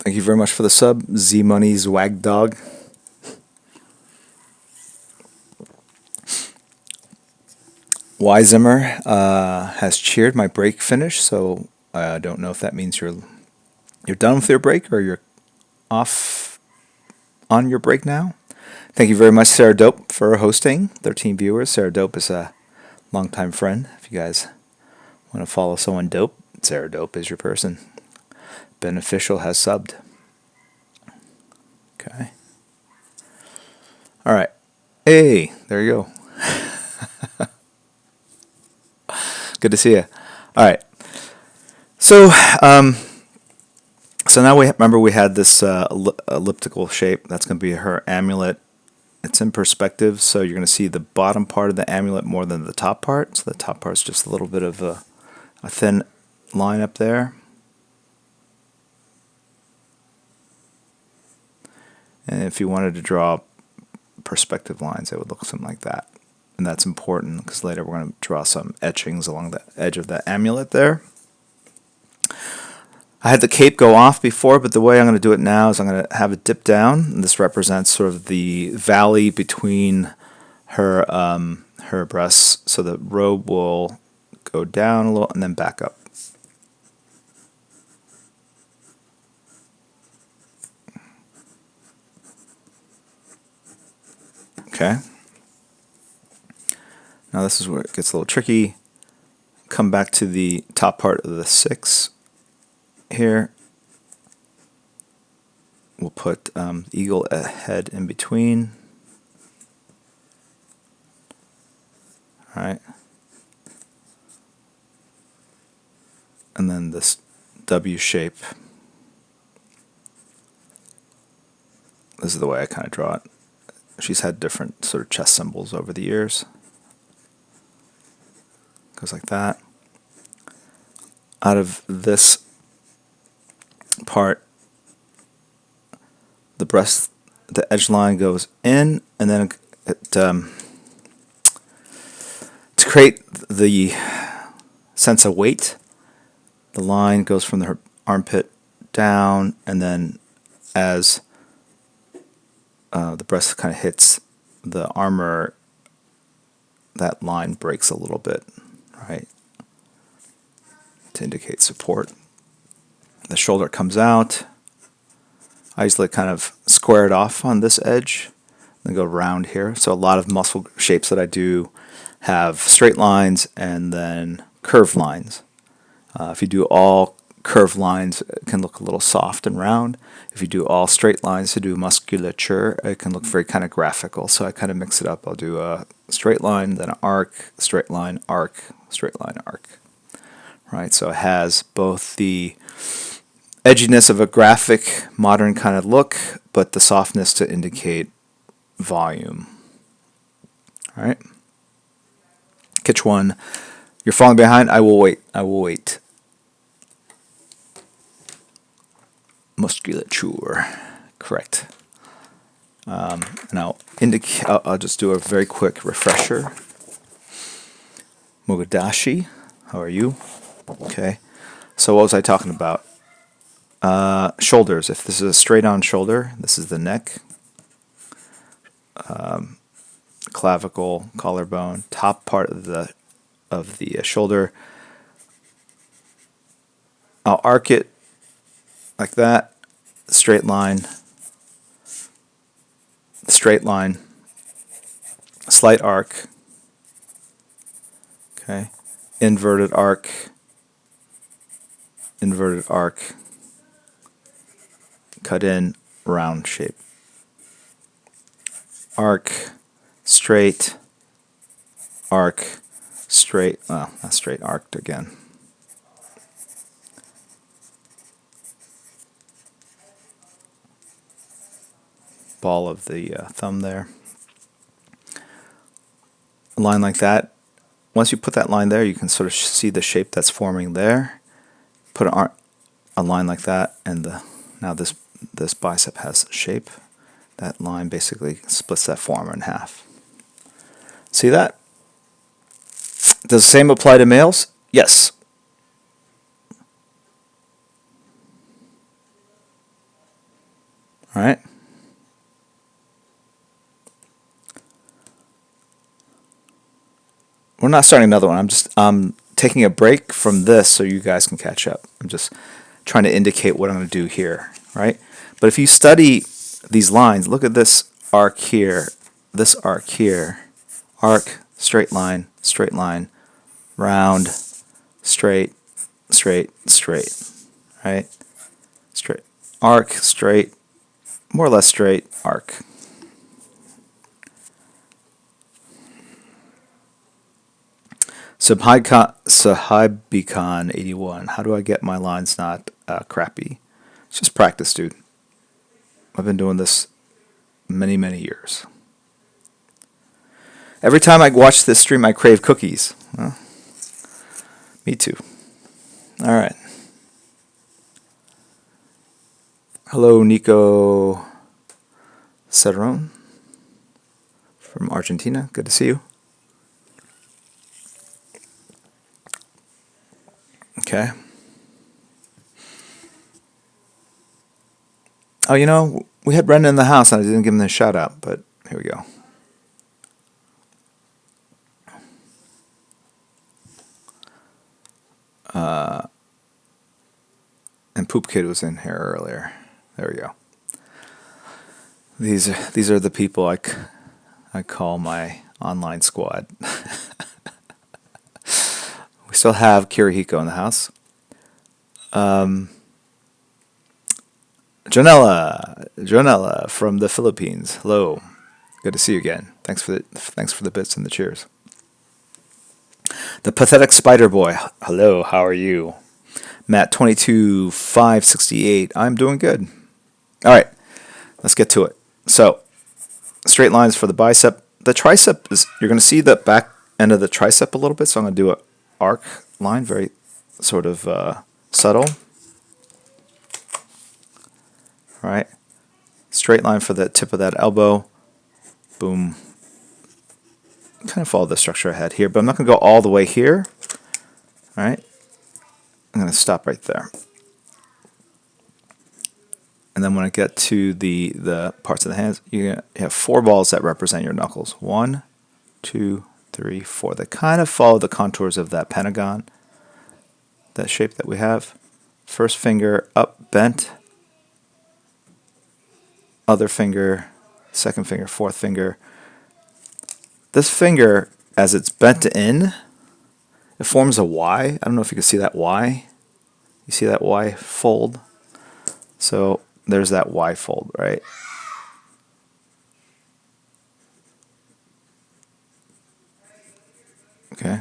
Thank you very much for the sub, Z Money's Wag Dog. Y Zimmer has cheered my break finish, so I don't know if that means you're done with your break or you're off on your break now. Thank you very much, Sarah Dope, for hosting. 13 viewers. Sarah Dope is a longtime friend. If you guys want to follow someone dope, Sarah Dope is your person. Beneficial has subbed. Okay. All right. Hey, there you go. Good to see you. All right. So now we had this elliptical shape. That's going to be her amulet. It's in perspective, so you're going to see the bottom part of the amulet more than the top part. So the top part is just a little bit of a thin line up there. And if you wanted to draw perspective lines, it would look something like that. And that's important because later we're going to draw some etchings along the edge of the amulet there. I had the cape go off before, but the way I'm going to do it now is I'm going to have it dip down. And this represents sort of the valley between her her breasts. So the robe will go down a little and then back up. Okay. Now this is where it gets a little tricky. Come back to the top part of the 6 here. We'll put eagle head in between. All right. And then this W shape. This is the way I kind of draw it. She's had different sort of chest symbols over the years. Goes like that. Out of this part, the breast, the edge line goes in, and then it to create the sense of weight, the line goes from her armpit down, and then as the breast kind of hits the armor, that line breaks a little bit, right, to indicate support. The shoulder comes out. I usually kind of square it off on this edge, then go round here. So a lot of muscle shapes that I do have straight lines and then curved lines. If you do all curved lines, it can look a little soft and round. If you do all straight lines to do musculature, it can look very kind of graphical. So I kind of mix it up. I'll do a straight line, then an arc, straight line, arc, straight line, arc. Right, so it has both the edginess of a graphic, modern kind of look, but the softness to indicate volume. All right. Catch one. You're falling behind. I will wait. I will wait. Musculature. Correct. And I'll just do a very quick refresher. Mogadashi, how are you? Okay. So what was I talking about? Shoulders. If this is a straight-on shoulder, this is the neck, clavicle, collarbone, top part of the shoulder. I'll arc it like that, straight line, slight arc, okay, inverted arc, inverted arc, cut in, round shape. Arc, straight, arc, straight, well, not straight, arced again. Ball of the thumb there. A line like that. Once you put that line there, you can sort of see the shape that's forming there. Put a line like that, and now this bicep has shape. That line basically splits that form in half. See that? Does the same apply to males? Yes. All right. We're not starting another one. I'm taking a break from this so you guys can catch up. I'm just trying to indicate what I'm going to do here, right? But if you study these lines, look at this arc here, arc, straight line, round, straight, straight, straight, right? Straight, arc, straight, more or less straight, arc. Sahibicon 81. How do I get my lines not crappy? It's just practice, dude. I've been doing this many, many years. Every time I watch this stream, I crave cookies. Well, me too. All right. Hello, Nico Cedron from Argentina. Good to see you. Okay. Oh, you know, we had Brendan in the house, and I didn't give him the shout out, but here we go. And Poop Kid was in here earlier. There we go. These are the people I call my online squad. We still have Kirihiko in the house. Jonella from the Philippines. Hello, good to see you again. Thanks for the bits and the cheers. The pathetic spider boy. Hello, how are you? Matt 22,568. I'm doing good. All right, let's get to it. So, straight lines for the bicep. The tricep is, you're going to see the back end of the tricep a little bit, so I'm going to do an arc line, very sort of subtle. All right, straight line for the tip of that elbow. Boom. Kind of follow the structure I had here, but I'm not going to go all the way here. All right, I'm going to stop right there. And then when I get to the parts of the hands, you have 4 balls that represent your knuckles. 1, 2, 3, 4. They kind of follow the contours of that pentagon, that shape that we have. First finger up, bent. Other finger, second finger, fourth finger. This finger, as it's bent in, it forms a Y. I don't know if you can see that Y. You see that Y fold? So there's that Y fold, right? Okay.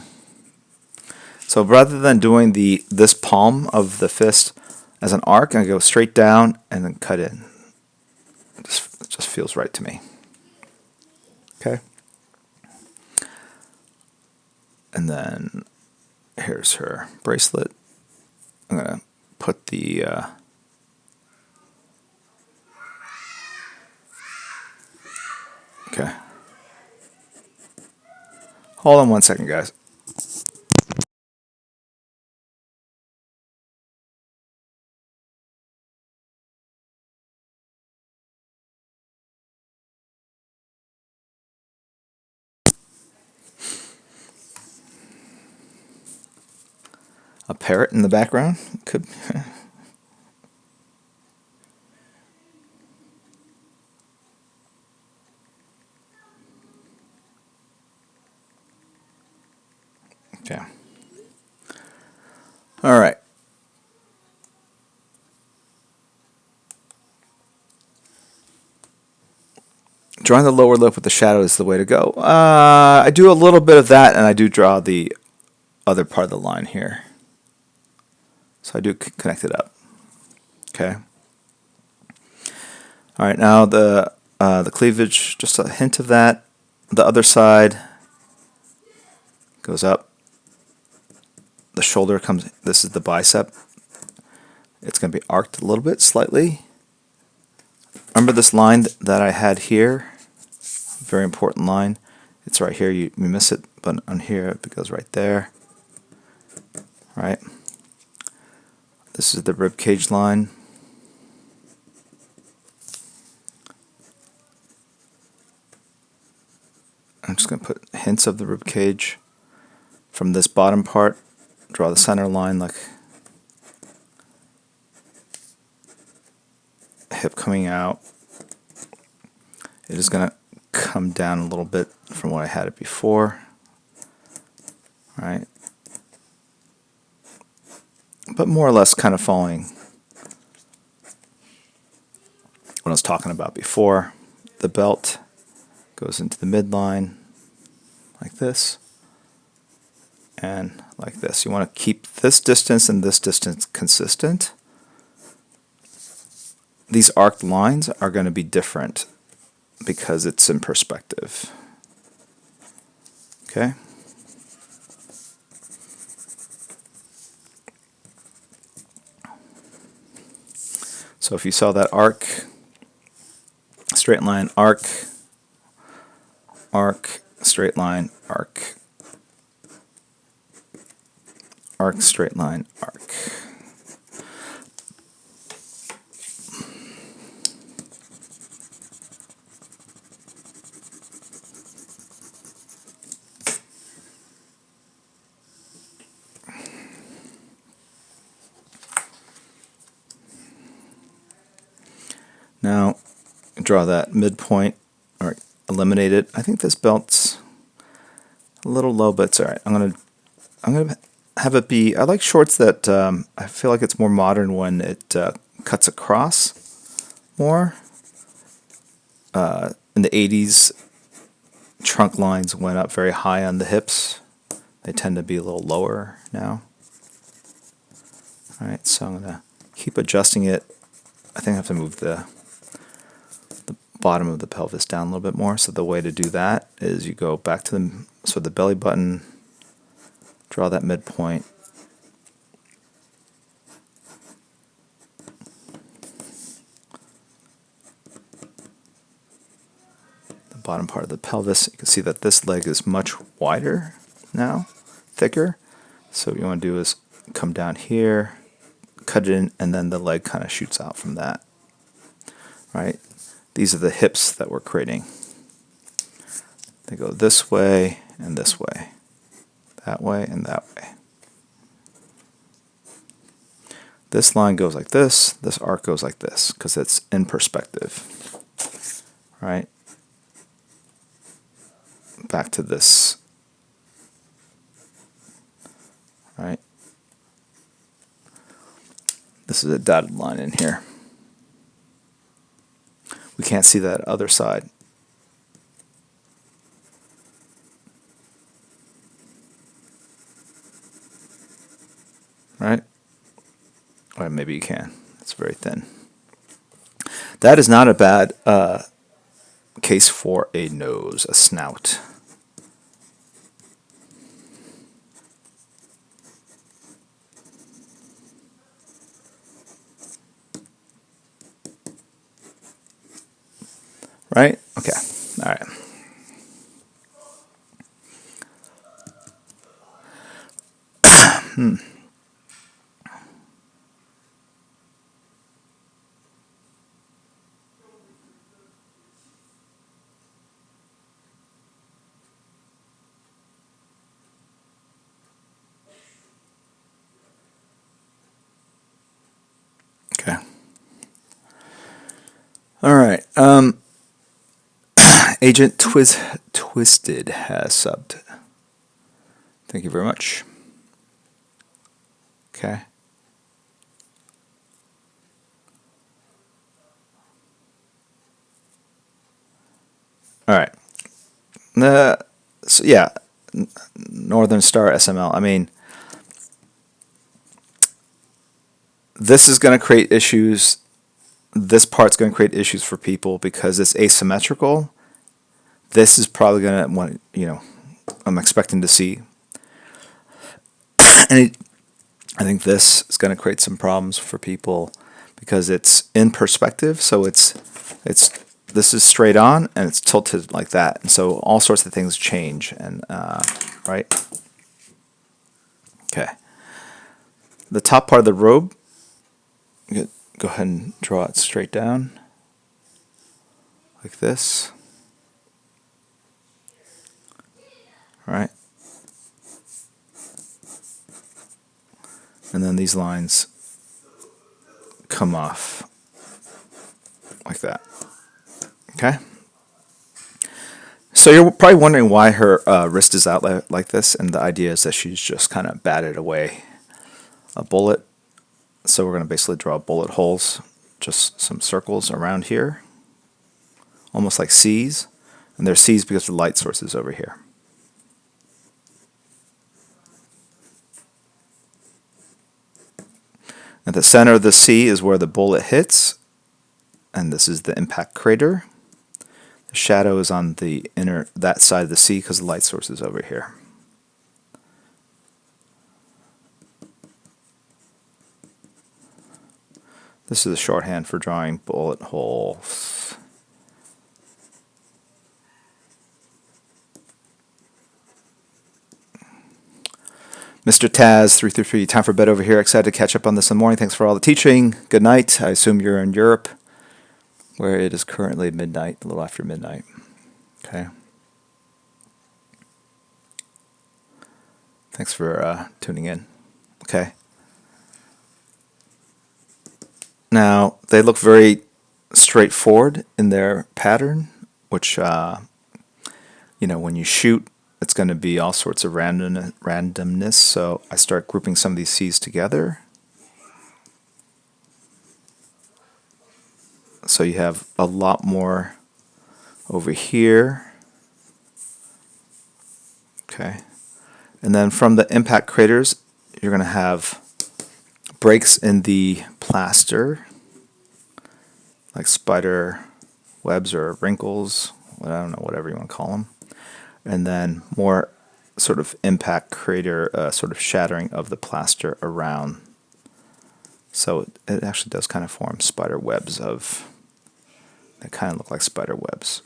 So rather than doing this palm of the fist as an arc, I go straight down and then cut in. It just feels right to me. Okay. And then here's her bracelet. I'm going to put the okay. Hold on 1 second, guys. A parrot in the background could. Okay. All right. Drawing the lower lip with the shadow is the way to go. I do a little bit of that, and I do draw the other part of the line here. So I do connect it up. Okay. All right. Now the cleavage, just a hint of that. The other side goes up. The shoulder comes. This is the bicep. It's going to be arced a little bit, slightly. Remember this line that I had here? Very important line. It's right here. You miss it, but on here it goes right there. Right. This is the rib cage line. I'm just going to put hints of the rib cage from this bottom part. Draw the center line like hip coming out. It is going to come down a little bit from what I had it before. All right. But more or less kind of following what I was talking about before. The belt goes into the midline like this and like this. You want to keep this distance and this distance consistent. These arced lines are going to be different because it's in perspective. Okay? So if you saw that arc, straight line, arc, arc, straight line, arc, arc, straight line, arc. Now, draw that midpoint, or eliminate it. I think this belt's a little low, but it's all right. I'm gonna have it be. I like shorts that I feel like it's more modern when it cuts across more. In the 80s, trunk lines went up very high on the hips. They tend to be a little lower now. All right, so I'm gonna keep adjusting it. I think I have to move the bottom of the pelvis down a little bit more. So the way to do that is you go back to the belly button, draw that midpoint, the bottom part of the pelvis. You can see that this leg is much wider now, thicker. So what you want to do is come down here, cut it in, and then the leg kind of shoots out from that. Right? These are the hips that we're creating. They go this way and this way, that way and that way. This line goes like this arc goes like this, because it's in perspective. Right? Back to this. Right? This is a dotted line in here. We can't see that other side. Right? Or maybe you can. It's very thin. That is not a bad case for a nose, a snout. Right? Okay. All right. Okay. All right. Agent Twisted has subbed. Thank you very much. Okay. All right. So yeah, Northern Star SML. I mean, this is going to create issues. This part's going to create issues for people because it's asymmetrical. This is probably going to want, I'm expecting to see. And I think this is going to create some problems for people because it's in perspective. So it's this is straight on and it's tilted like that, and so all sorts of things change. And right, okay. The top part of the robe, go ahead and draw it straight down like this. All right, and then these lines come off like that. Okay. So you're probably wondering why her wrist is out like this, and the idea is that she's just kind of batted away a bullet. So we're going to basically draw bullet holes, just some circles around here, almost like C's, and they're C's because the light source is over here. At the center of the C is where the bullet hits, and this is the impact crater. The shadow is on that side of the C because the light source is over here. This is a shorthand for drawing bullet holes. Mr. Taz 333, time for bed over here. Excited to catch up on this in the morning. Thanks for all the teaching. Good night. I assume you're in Europe, where it is currently midnight, a little after midnight. Okay. Thanks for tuning in. Okay. Now, they look very straightforward in their pattern, which, when you shoot, it's going to be all sorts of randomness. So I start grouping some of these C's together. So you have a lot more over here. Okay. And then from the impact craters, you're going to have breaks in the plaster, like spider webs or wrinkles, I don't know, whatever you want to call them. And then more sort of impact crater, sort of shattering of the plaster around. So it actually does kind of form spider webs that kind of look like spider webs.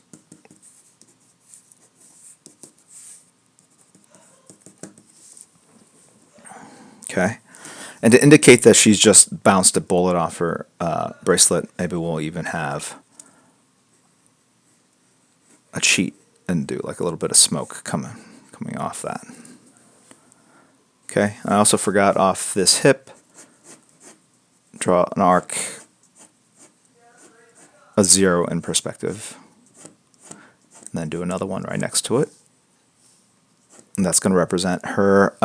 Okay. And to indicate that she's just bounced a bullet off her bracelet, maybe we'll even have a cheat and do like a little bit of smoke coming off that. Okay, I also forgot off this hip, draw an arc, a 0 in perspective, and then do another one right next to it. And that's going to represent her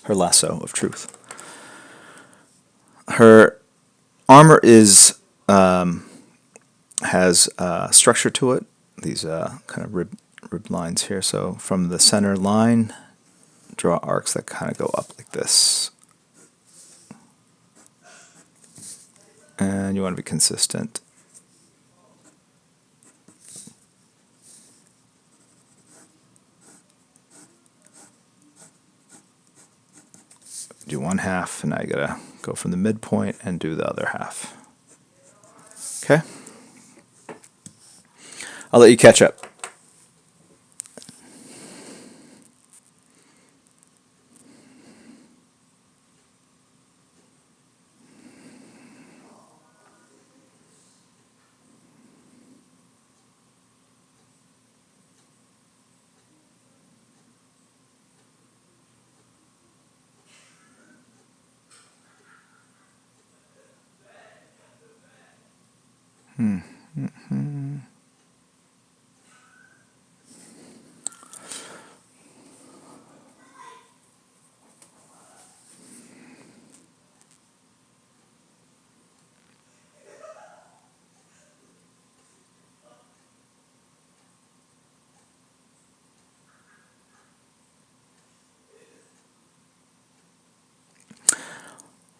her lasso of truth. Her armor is has structure to it. These kind of rib lines here. So from the center line, draw arcs that kind of go up like this. And you want to be consistent. Do one half, and now you gotta go from the midpoint and do the other half. Okay? I'll let you catch up.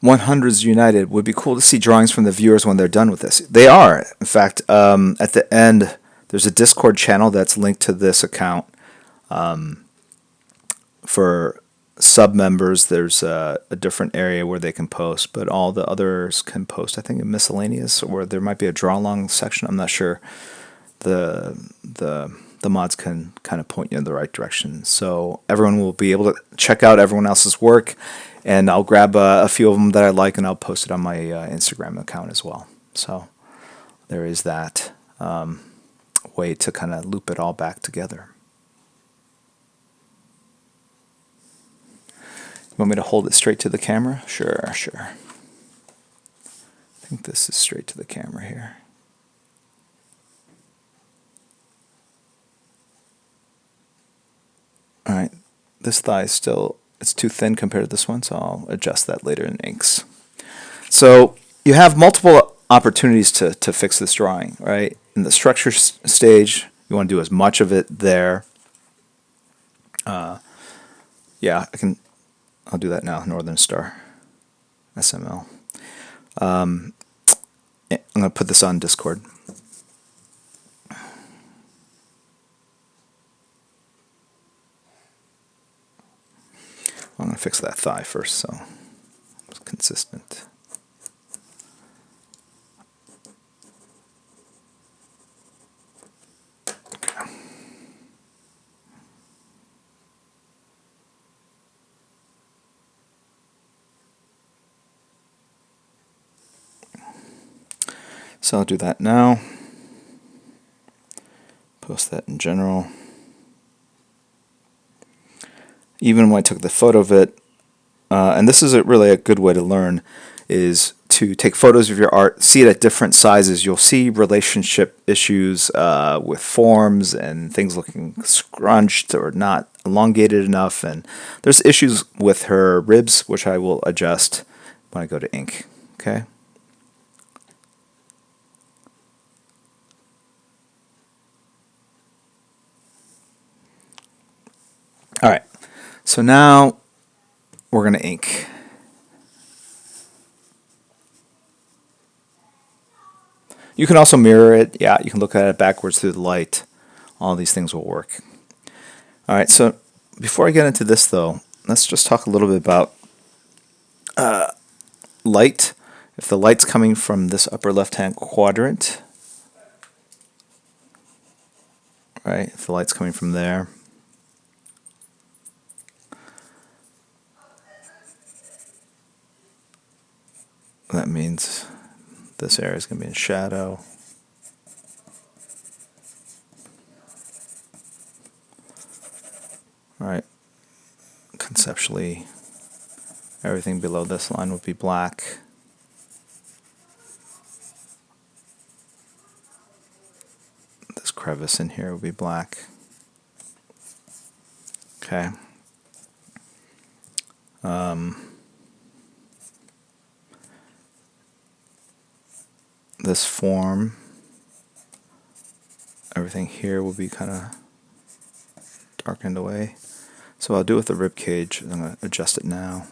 100s United. Would be cool to see drawings from the viewers when they're done with this. They are. In fact, at the end, there's a Discord channel that's linked to this account. For sub members, there's a different area where they can post, but all the others can post, I think, in miscellaneous, or there might be a draw along section. I'm not sure. The mods can kind of point you in the right direction. So everyone will be able to check out everyone else's work, and I'll grab a few of them that I like, and I'll post it on my Instagram account as well. So there is that way to kind of loop it all back together. You want me to hold it straight to the camera? Sure, sure. I think this is straight to the camera here. All right, this thigh is still, it's too thin compared to this one, so I'll adjust that later in inks. So you have multiple opportunities to fix this drawing, right? In the structure stage, you want to do as much of it there. Yeah, I'll do that now, Northern Star, SML. I'm going to put this on Discord. I'm going to fix that thigh first, so it's consistent. Okay. So I'll do that now. Post that in general. Even when I took the photo of it, and this is really a good way to learn, is to take photos of your art, see it at different sizes. You'll see relationship issues with forms and things looking scrunched or not elongated enough. And there's issues with her ribs, which I will adjust when I go to ink. Okay. All right. So now we're going to ink. You can also mirror it. Yeah, you can look at it backwards through the light. All these things will work. All right, so before I get into this, though, let's just talk a little bit about light. If the light's coming from this upper left-hand quadrant, right, if the light's coming from there, that means this area is going to be in shadow. All right, conceptually, everything below this line would be black. This crevice in here would be black. Okay. This form, everything here will be kind of darkened away. So I'll do it with the rib cage. I'm going to adjust it now.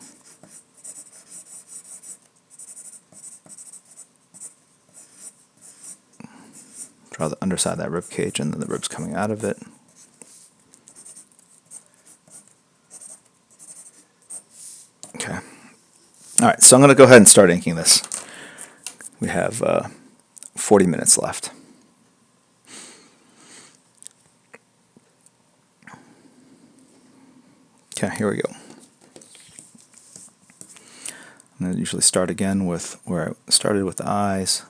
Draw the underside of that rib cage and then the ribs coming out of it. Okay. All right, so I'm going to go ahead and start inking this. We have 40 minutes left. Okay, here we go. I'm going to usually start again with where I started with the eyes.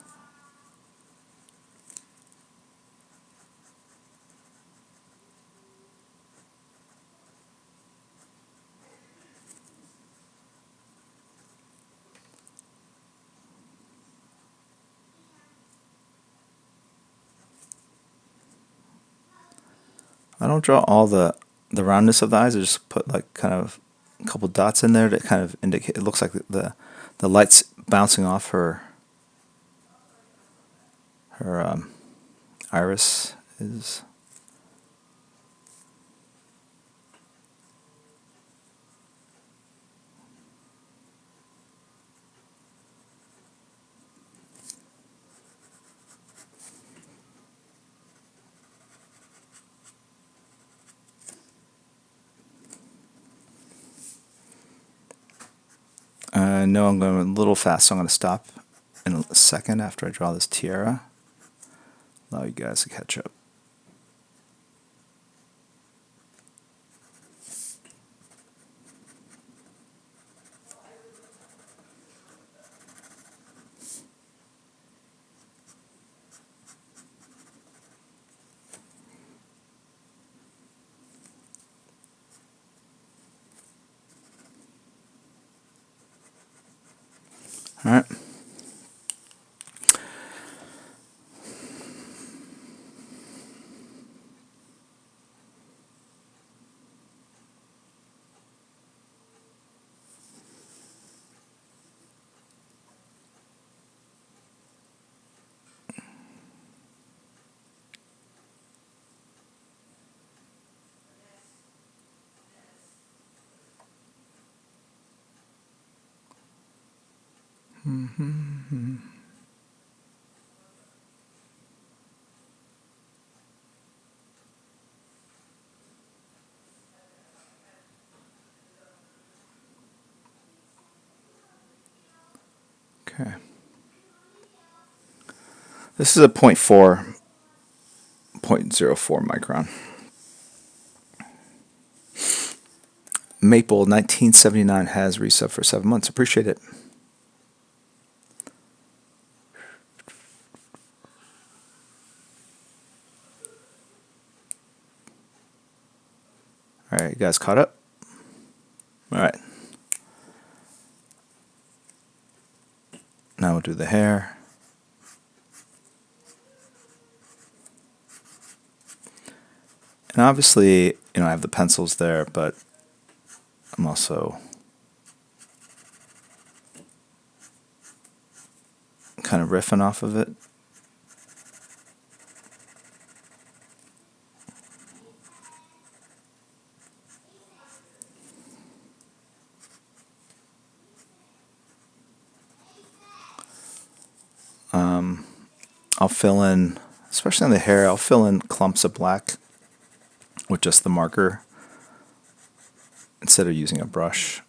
I don't draw all the roundness of the eyes. I just put like kind of a couple dots in there to kind of indicate. It looks like the light's bouncing off her iris is. I know I'm going a little fast, so I'm going to stop in a second after I draw this tiara. Allow you guys to catch up. All right. Okay. This is a 0.04 micron. Maple 1979 has resub for 7 months. Appreciate it. All right, you guys caught up? All right. Now we'll do the hair. And obviously, I have the pencils there, but I'm also kind of riffing off of it. I'll fill in, especially on the hair, I'll fill in clumps of black with just the marker instead of using a brush.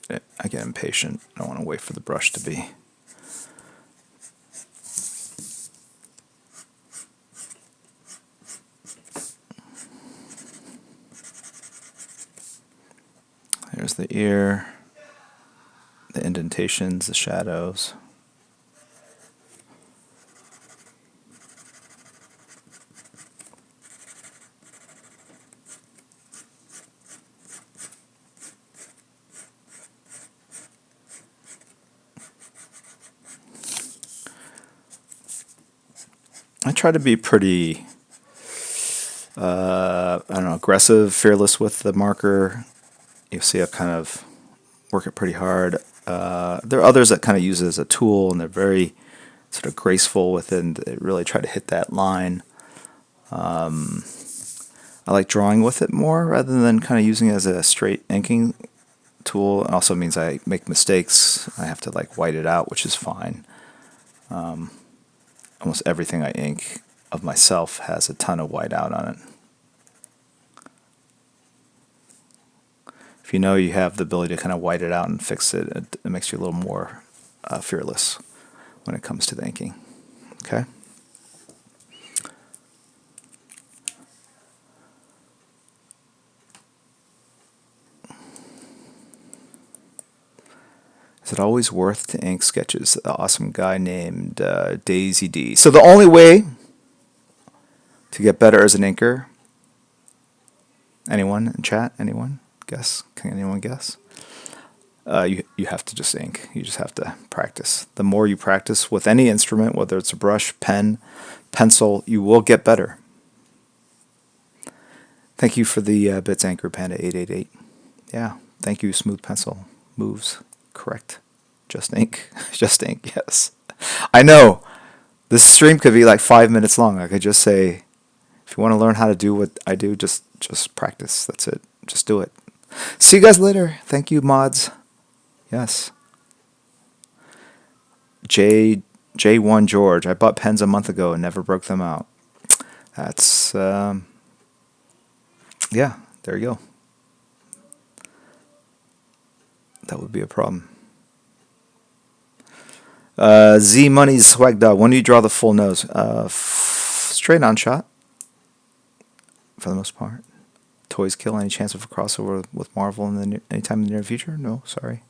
I get impatient. I don't want to wait for the brush to be. There's the ear, the indentations, the shadows. I try to be pretty, I don't know, aggressive, fearless with the marker. You see I kind of work it pretty hard. There are others that kind of use it as a tool, and they're very sort of graceful with it, and they really try to hit that line. I like drawing with it more rather than kind of using it as a straight inking tool. It also means I make mistakes. I have to like white it out, which is fine. Almost everything I ink of myself has a ton of white out on it. If you know you have the ability to kind of white it out and fix it, it makes you a little more fearless when it comes to the inking. Okay? Is it always worth to ink sketches? An awesome guy named Daisy D. So the only way to get better as an inker, anyone in chat? Anyone? Guess? Can anyone guess? You have to just ink. You just have to practice. The more you practice with any instrument, whether it's a brush, pen, pencil, you will get better. Thank you for the bits, Anchor Panda 888. Yeah, thank you, Smooth Pencil Moves. Correct. Just ink. Just ink, yes. I know. This stream could be like 5 minutes long. I could just say, if you want to learn how to do what I do, just practice. That's it. Just do it. See you guys later. Thank you, mods. Yes. J1 George. I bought pens a month ago and never broke them out. That's, yeah, there you go. That would be a problem. Z Money's Swag Dog. When do you draw the full nose? Straight on shot, for the most part. Toys kill. Any chance of a crossover with Marvel anytime in the near future? No, sorry.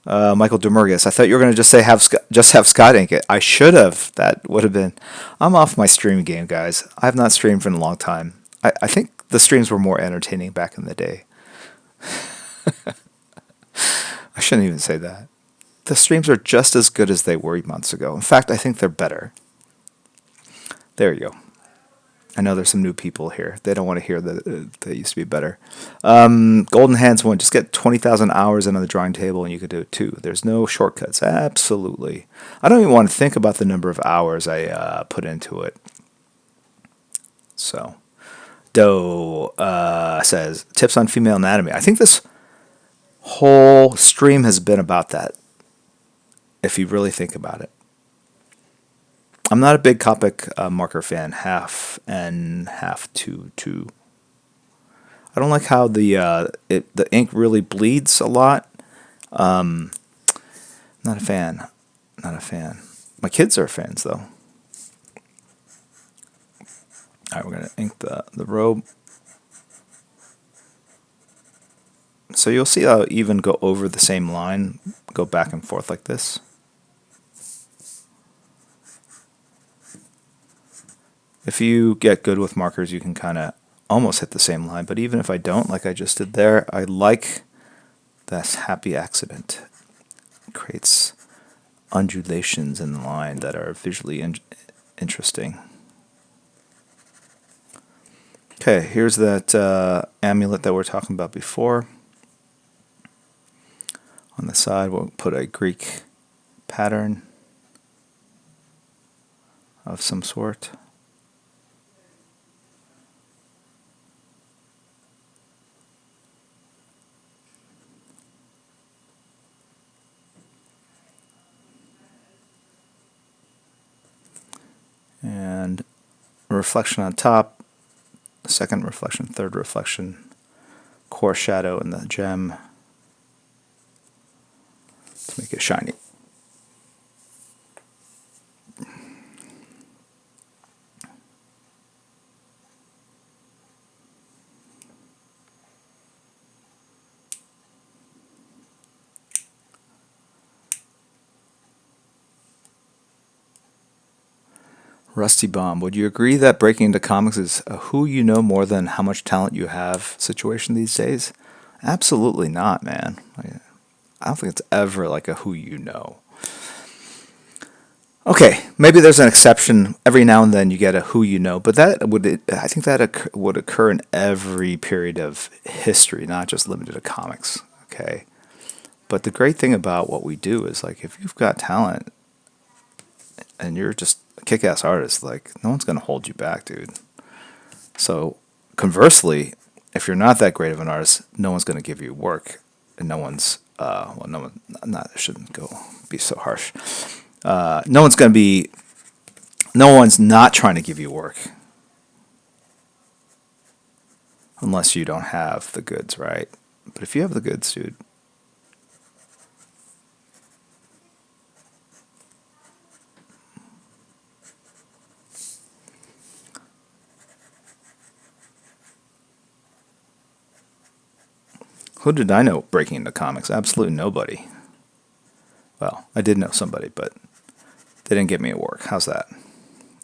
Michael Demergus. I thought you were going to just say just have Scott ink it. I should have. That would have been. I'm off my stream game, guys. I have not streamed for a long time. I think the streams were more entertaining back in the day. I shouldn't even say that. The streams are just as good as they were months ago. In fact, I think they're better. There you go. I know there's some new people here. They don't want to hear that they used to be better. Golden Hands one. Just get 20,000 hours in on the drawing table and you could do it too. There's no shortcuts. Absolutely. I don't even want to think about the number of hours I put into it. So, Doe says, tips on female anatomy. I think this whole stream has been about that, if you really think about it. I'm not a big Copic marker fan, half and half two. I don't like how the ink really bleeds a lot. Not a fan. Not a fan. My kids are fans though. All right, we're gonna ink the robe. So you'll see how even go over the same line, go back and forth like this. If you get good with markers, you can kind of almost hit the same line. But even if I don't, like I just did there, I like this happy accident. It creates undulations in the line that are visually interesting. Okay, here's that amulet that we were talking about before. On the side, we'll put a Greek pattern of some sort. And a reflection on top, second reflection, third reflection, core shadow in the gem to make it shiny. Rusty Bomb, would you agree that breaking into comics is a who you know more than how much talent you have situation these days? Absolutely not, man. I don't think it's ever like a who you know. Okay, maybe there's an exception. Every now and then you get a who you know, but I think that would occur in every period of history, not just limited to comics. Okay, but the great thing about what we do is like if you've got talent and you're just a kick-ass artist, like no one's gonna hold you back, dude. So conversely, if you're not that great of an artist, no one's gonna give you work, and no one's I shouldn't be so harsh. No one's not trying to give you work unless you don't have the goods, right? But if you have the goods, dude, who did I know breaking into comics? Absolutely nobody. Well, I did know somebody, but they didn't get me at work. How's that?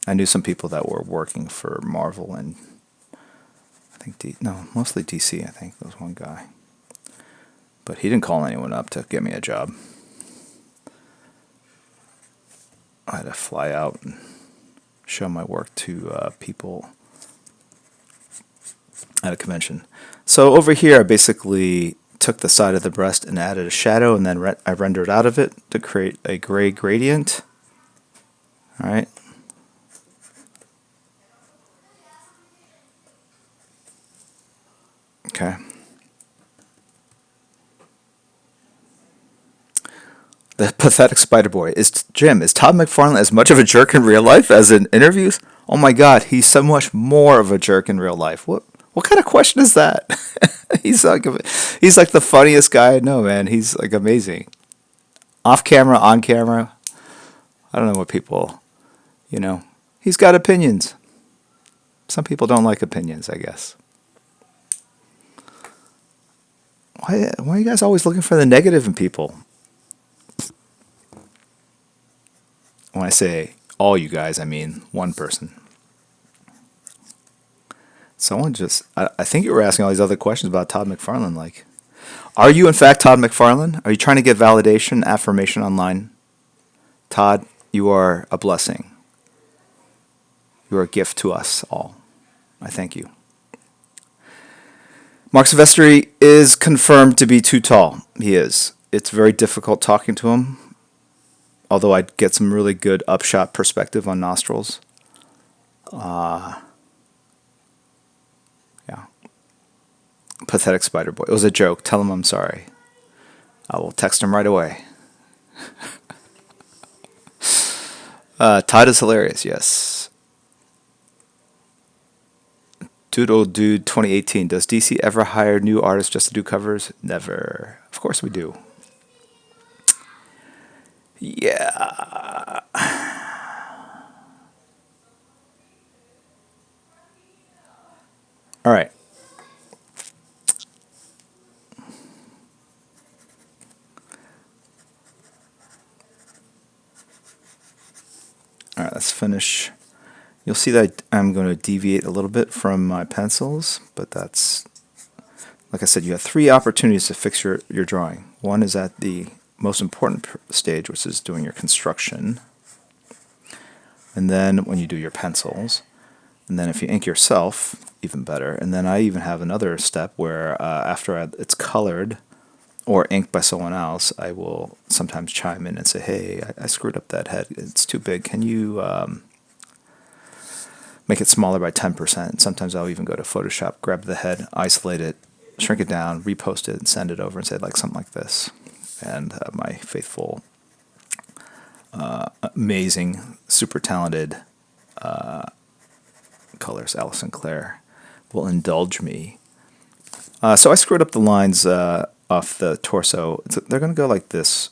I knew some people that were working for Marvel and I think mostly DC. I think there was one guy, but he didn't call anyone up to get me a job. I had to fly out and show my work to people at a convention. So over here, I basically took the side of the breast and added a shadow, and then I rendered out of it to create a gray gradient. All right. Okay. The pathetic Spider Boy. Is Todd McFarlane as much of a jerk in real life as in interviews? Oh my God, he's so much more of a jerk in real life. What kind of question is that? he's like he's like the funniest guy I know, man. He's like amazing. Off camera, on camera. I don't know what people, you know. He's got opinions. Some people don't like opinions, I guess. Why are you guys always looking for the negative in people? When I say all you guys, I mean one person. Someone just, I think you were asking all these other questions about Todd McFarlane. Like, are you in fact Todd McFarlane? Are you trying to get validation, affirmation online? Todd, you are a blessing. You are a gift to us all. I thank you. Mark Silvestri is confirmed to be too tall. He is. It's very difficult talking to him, although I get some really good upshot perspective on nostrils. Yeah. Pathetic spider boy. It was a joke. Tell him I'm sorry. I will text him right away. Todd is hilarious, yes. Doodle Dude 2018. Does DC ever hire new artists just to do covers? Never. Of course we do. Yeah. All right. All right, let's finish. You'll see that I'm going to deviate a little bit from my pencils, but that's, like I said, you have 3 opportunities to fix your drawing. One is at the most important stage, which is doing your construction. And then when you do your pencils. And then if you ink yourself, even better. And then I even have another step where after it's colored or inked by someone else, I will sometimes chime in and say, hey, I screwed up that head. It's too big. Can you make it smaller by 10%? Sometimes I'll even go to Photoshop, grab the head, isolate it, shrink it down, repost it, and send it over and say like something like this. And my faithful, amazing, super talented colors, Alison Clare, will indulge me. So I screwed up the lines off the torso. They're going to go like this.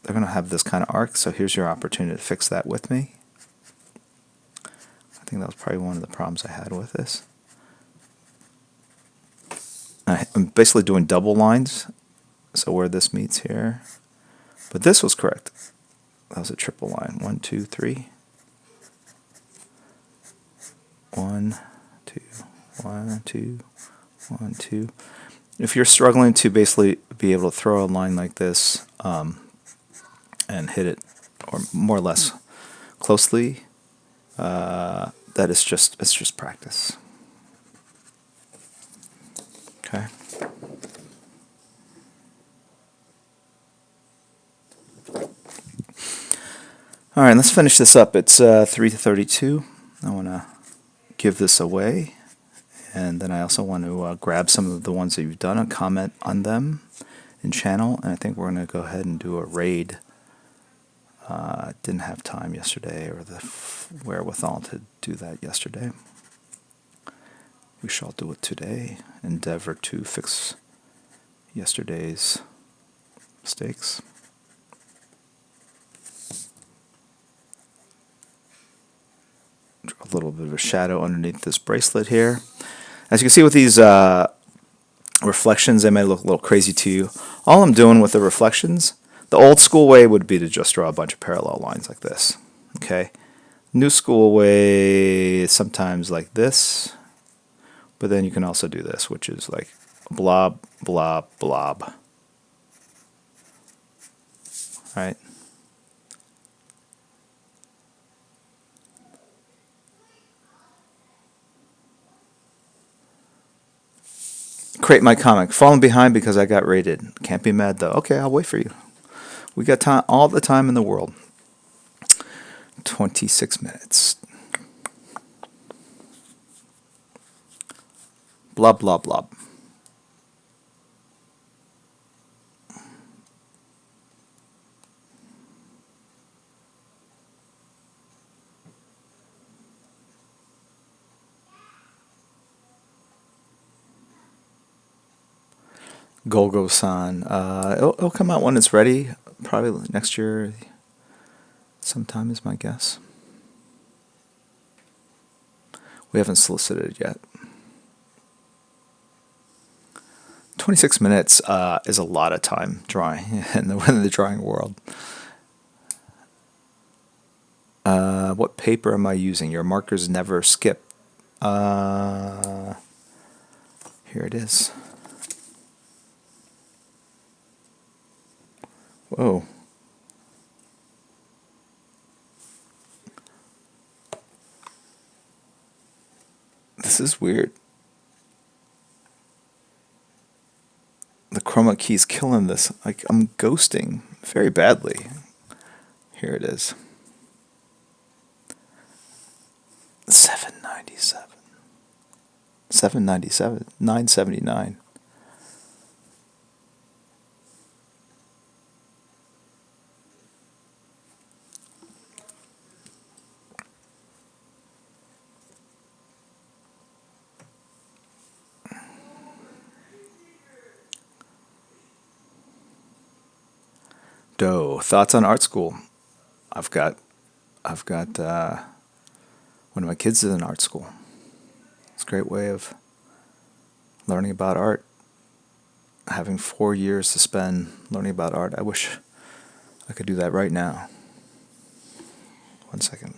They're going to have this kind of arc, so here's your opportunity to fix that with me. I think that was probably one of the problems I had with this. I'm basically doing double lines, so where this meets here. But this was correct. That was a triple line. 1, 2, 3. 1, 2, 1, 2, 1, 2. If you're struggling to basically be able to throw a line like this and hit it, or more or less closely, that is it's just practice. Okay. All right, let's finish this up. It's 3:32. I want to give this away, and then I also want to grab some of the ones that you've done and comment on them in channel, and I think we're going to go ahead and do a raid. Didn't have time yesterday or the wherewithal to do that yesterday. We shall do it today. Endeavor to fix yesterday's mistakes. A little bit of a shadow underneath this bracelet here. As you can see with these reflections, they may look a little crazy to you. All I'm doing with the reflections, the old school way would be to just draw a bunch of parallel lines like this. Okay. New school way is sometimes like this, but then you can also do this, which is like blob, blob, blob. Right? Create my comic. Falling behind because I got rated. Can't be mad though. Okay, I'll wait for you. We got time, all the time in the world. 26 minutes. Blob, blob, blob. Golgo-san. It'll come out when it's ready. Probably next year sometime is my guess. We haven't solicited it yet. 26 minutes is a lot of time drawing in the drawing world. What paper am I using? Your markers never skip. Here it is. Whoa. This is weird. The chroma key's killing this. Like, I'm ghosting very badly. Here it is. 797. 797. 979. Doe, thoughts on art school? I've got one of my kids is in art school. It's a great way of learning about art. Having 4 years to spend learning about art. I wish I could do that right now. 1 second.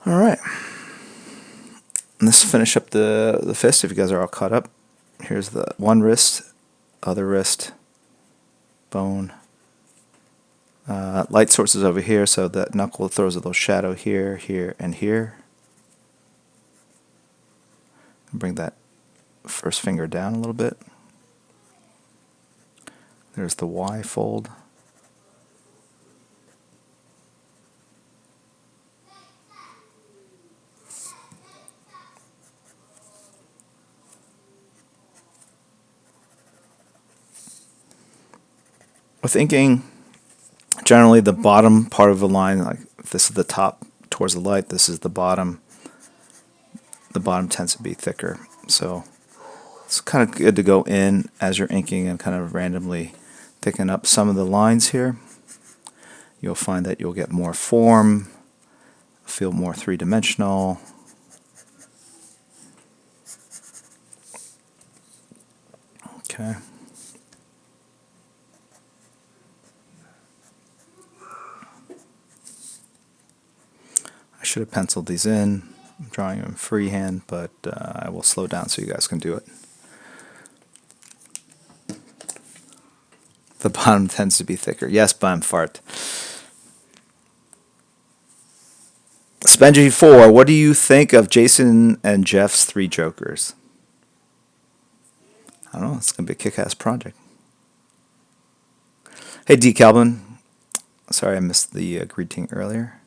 All right. Let's finish up the fist if you guys are all caught up. Here's the one wrist, other wrist, bone. Light sources over here, so that knuckle throws a little shadow here, here, and here. Bring that first finger down a little bit. There's the Y fold. With inking, generally the bottom part of the line, like if this is the top towards the light, this is the bottom. The bottom tends to be thicker, so it's kind of good to go in as you're inking and kind of randomly thicken up some of the lines here. You'll find that you'll get more form, feel more three-dimensional. Okay. I should have penciled these in. I'm drawing them freehand, but I will slow down so you guys can do it. The bottom tends to be thicker. Yes, Bum Fart. Spengy 4, what do you think of Jason and Jeff's Three Jokers? I don't know. It's going to be a kick-ass project. Hey, D. Calvin. Sorry I missed the greeting earlier.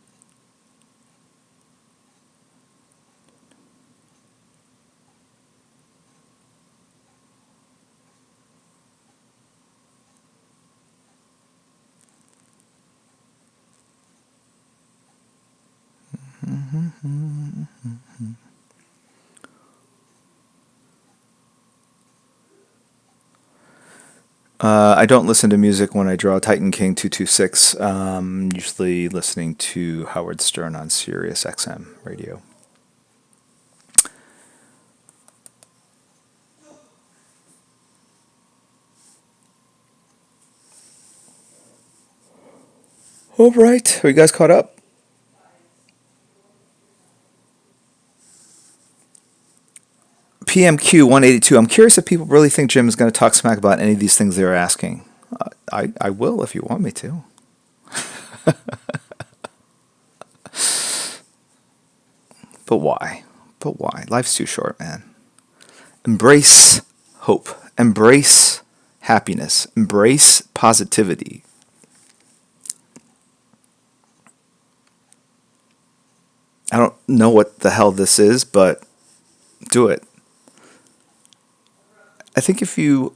I don't listen to music when I draw Titan King 226. Usually listening to Howard Stern on Sirius XM radio. All right, are you guys caught up? PMQ 182. I'm curious if people really think Jim is going to talk smack about any of these things they're asking. I will if you want me to. But why? But why? Life's too short, man. Embrace hope. Embrace happiness. Embrace positivity. I don't know what the hell this is, but do it. I think if you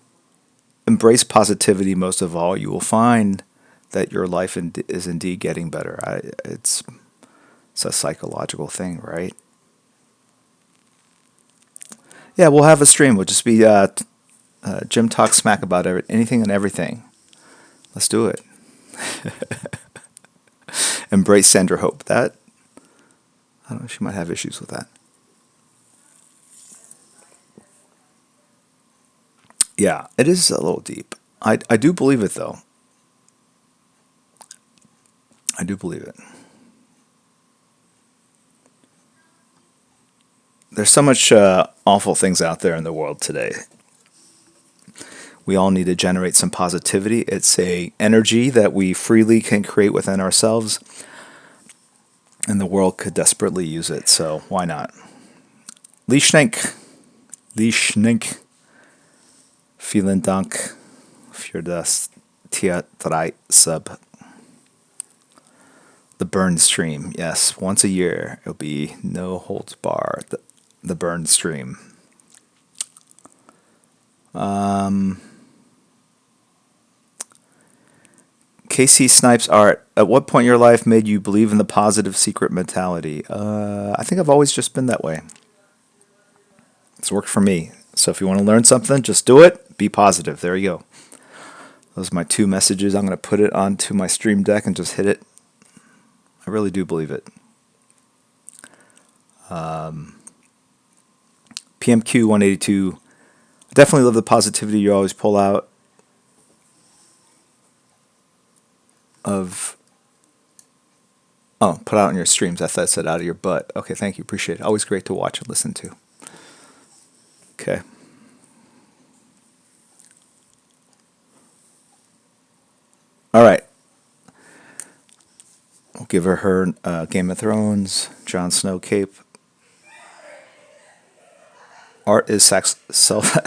embrace positivity most of all, you will find that your life is indeed getting better. It's a psychological thing, right? Yeah, we'll have a stream. We'll just be Jim talk smack about anything and everything. Let's do it. Embrace Sandra Hope. That I don't know. She might have issues with that. Yeah, it is a little deep. I do believe it though. I do believe it. There's so much awful things out there in the world today. We all need to generate some positivity. It's a energy that we freely can create within ourselves, and the world could desperately use it. So why not? Lee Schnink. Lee Schnink. Vielen Dank für das Tiertreib-Sub. The Burn Stream. Yes, once a year it'll be no holds bar. The Burn Stream. KC Snipes art. At what point in your life made you believe in the positive secret mentality? I think I've always just been that way. It's worked for me. So if you want to learn something, just do it. Be positive. There you go. Those are my two messages. I'm going to put it onto my stream deck and just hit it. I really do believe it. PMQ 182. Definitely love the positivity you always pull out of. Oh, put out in your streams. I thought it said out of your butt. Okay, thank you. Appreciate it. Always great to watch and listen to. Okay. All right. We'll give her Game of Thrones, Jon Snow cape. Art is self.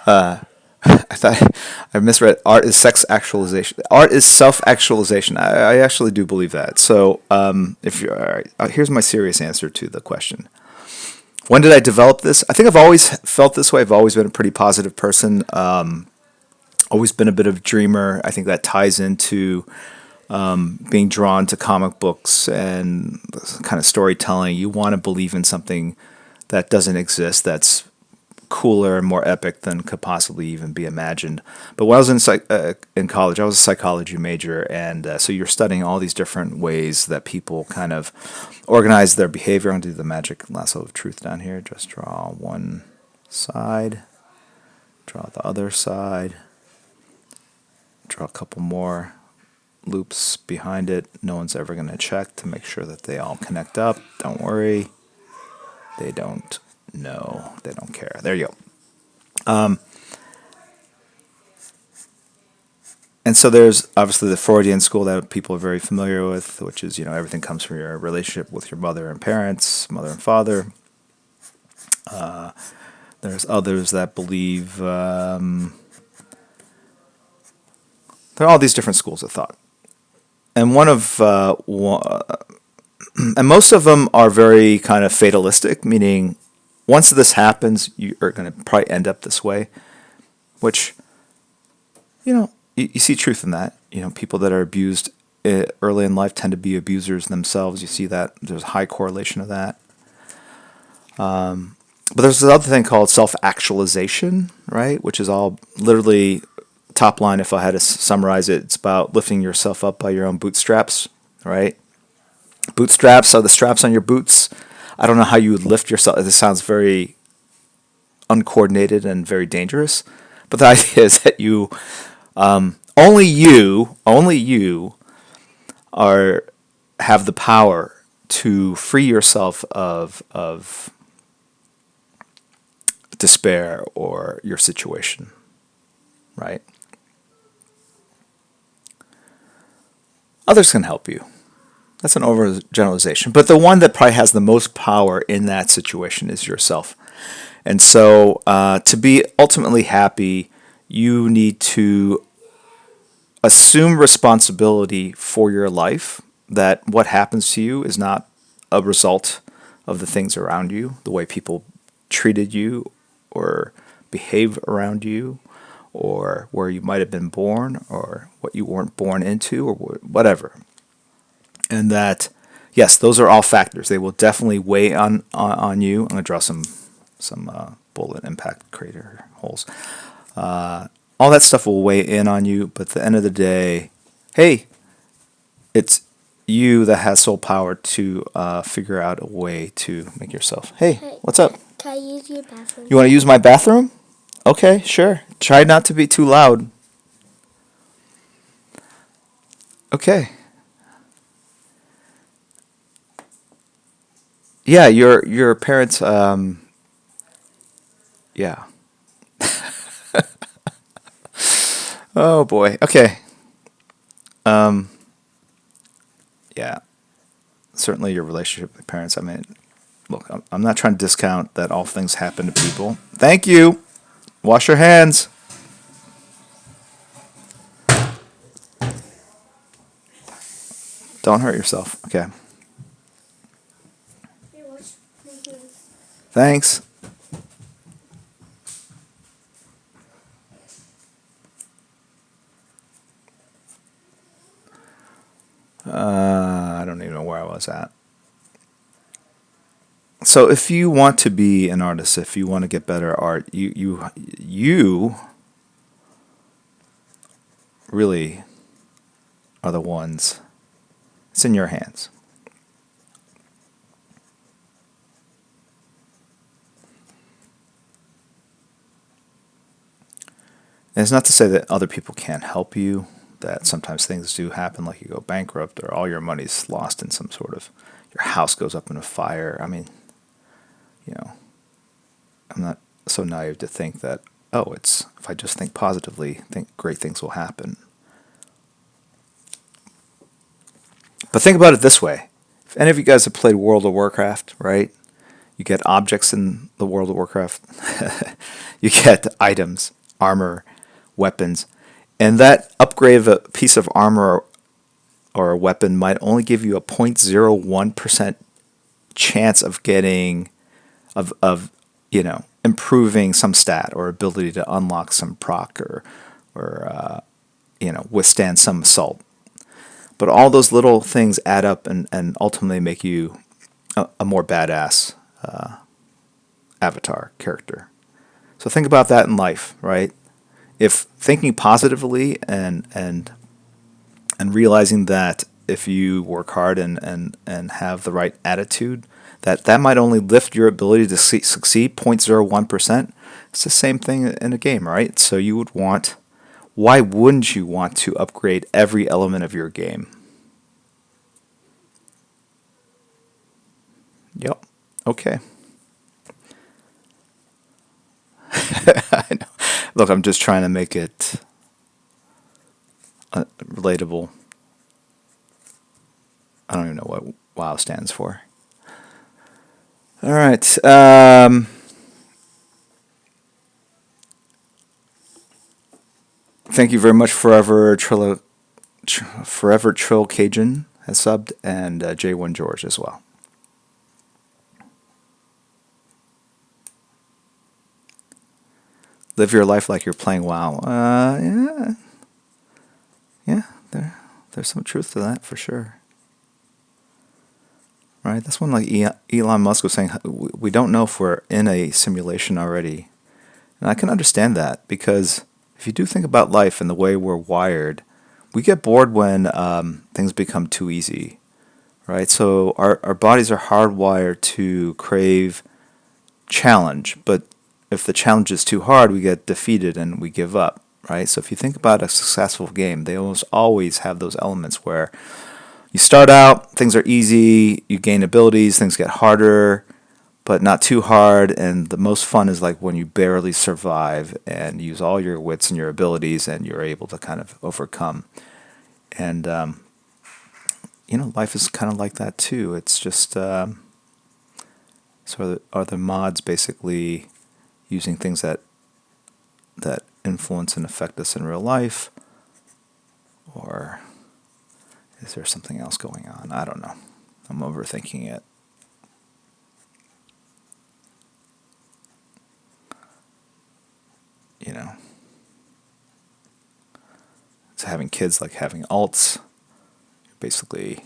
I thought I misread. Art is sex actualization. Art is self-actualization. I actually do believe that. So, if you're all right, here's my serious answer to the question. When did I develop this? I think I've always felt this way. I've always been a pretty positive person. Always been a bit of a dreamer. I think that ties into being drawn to comic books and kind of storytelling. You want to believe in something that doesn't exist, that's cooler and more epic than could possibly even be imagined. But when I was in college, I was a psychology major, and so you're studying all these different ways that people kind of organize their behavior. I'm going to do the magic lasso of truth down here. Just draw one side, draw the other side, draw a couple more loops behind it. No one's ever going to check to make sure that they all connect up. Don't worry. They don't know. They don't care. There you go. And so there's obviously the Freudian school that people are very familiar with, which is, everything comes from your relationship with your mother and parents, mother and father. There's others that believe there are all these different schools of thought. And and most of them are very kind of fatalistic, meaning once this happens, you are going to probably end up this way, which, you see truth in that. People that are abused early in life tend to be abusers themselves. You see that there's a high correlation of that. But there's this other thing called self-actualization, right? Which is all literally top line. If I had to summarize it, it's about lifting yourself up by your own bootstraps, right? Bootstraps are the straps on your boots. I don't know how you would lift yourself. This sounds very uncoordinated and very dangerous. But the idea is that only you have the power to free yourself of despair or your situation, right? Others can help you. That's an overgeneralization. But the one that probably has the most power in that situation is yourself. And so to be ultimately happy, you need to assume responsibility for your life, that what happens to you is not a result of the things around you, the way people treated you or behave around you, or where you might have been born, or what you weren't born into, or whatever. And that, yes, those are all factors. They will definitely weigh on you. I'm going to draw some bullet impact crater holes. All that stuff will weigh in on you, but at the end of the day, hey, it's you that has sole power to figure out a way to make yourself. Hey, what's up? Can I use your bathroom? You want to use my bathroom? Okay, sure. Try not to be too loud. Okay. Yeah, your parents. Yeah. Oh boy. Okay. Yeah. Certainly, your relationship with parents. I mean, look, I'm not trying to discount that all things happen to people. Thank you. Wash your hands. Don't hurt yourself. Okay. Thanks. I don't even know where I was at. So if you want to be an artist, if you want to get better at art, you really are the ones. It's in your hands. And it's not to say that other people can't help you, that sometimes things do happen, like you go bankrupt or all your money's lost in some sort of, your house goes up in a fire. I mean, you know, I'm not so naive to think that, oh, it's, if I just think positively, think great things will happen. But think about it this way. If any of you guys have played World of Warcraft, right? You get objects in the World of Warcraft. You get items, armor, weapons. And that upgrade of a piece of armor or a weapon might only give you a 0.01% chance of getting, improving some stat or ability to unlock some proc or withstand some assault. But all those little things add up and ultimately make you a more badass avatar character. So think about that in life, right? If thinking positively and realizing that if you work hard and have the right attitude, that might only lift your ability to succeed 0.01%. It's the same thing in a game, right? So you would want, why wouldn't you want to upgrade every element of your game? Yep. Okay. I know. Look, I'm just trying to make it relatable. I don't even know what WOW stands for. All right. Thank you very much, Forever Trill Cajun has subbed, and J1 George as well. Live your life like you're playing WoW. Yeah, there's some truth to that for sure. Right? That's when like Elon Musk was saying, we don't know if we're in a simulation already. And I can understand that because if you do think about life and the way we're wired, we get bored when things become too easy. Right? So our bodies are hardwired to crave challenge, but if the challenge is too hard, we get defeated and we give up, right? So if you think about a successful game, they almost always have those elements where you start out, things are easy, you gain abilities, things get harder, but not too hard, and the most fun is like when you barely survive and use all your wits and your abilities and you're able to kind of overcome. And, life is kind of like that too. It's just, so are the mods basically using things that influence and affect us in real life, or is there something else going on? I don't know. I'm overthinking it. So having kids like having alts, basically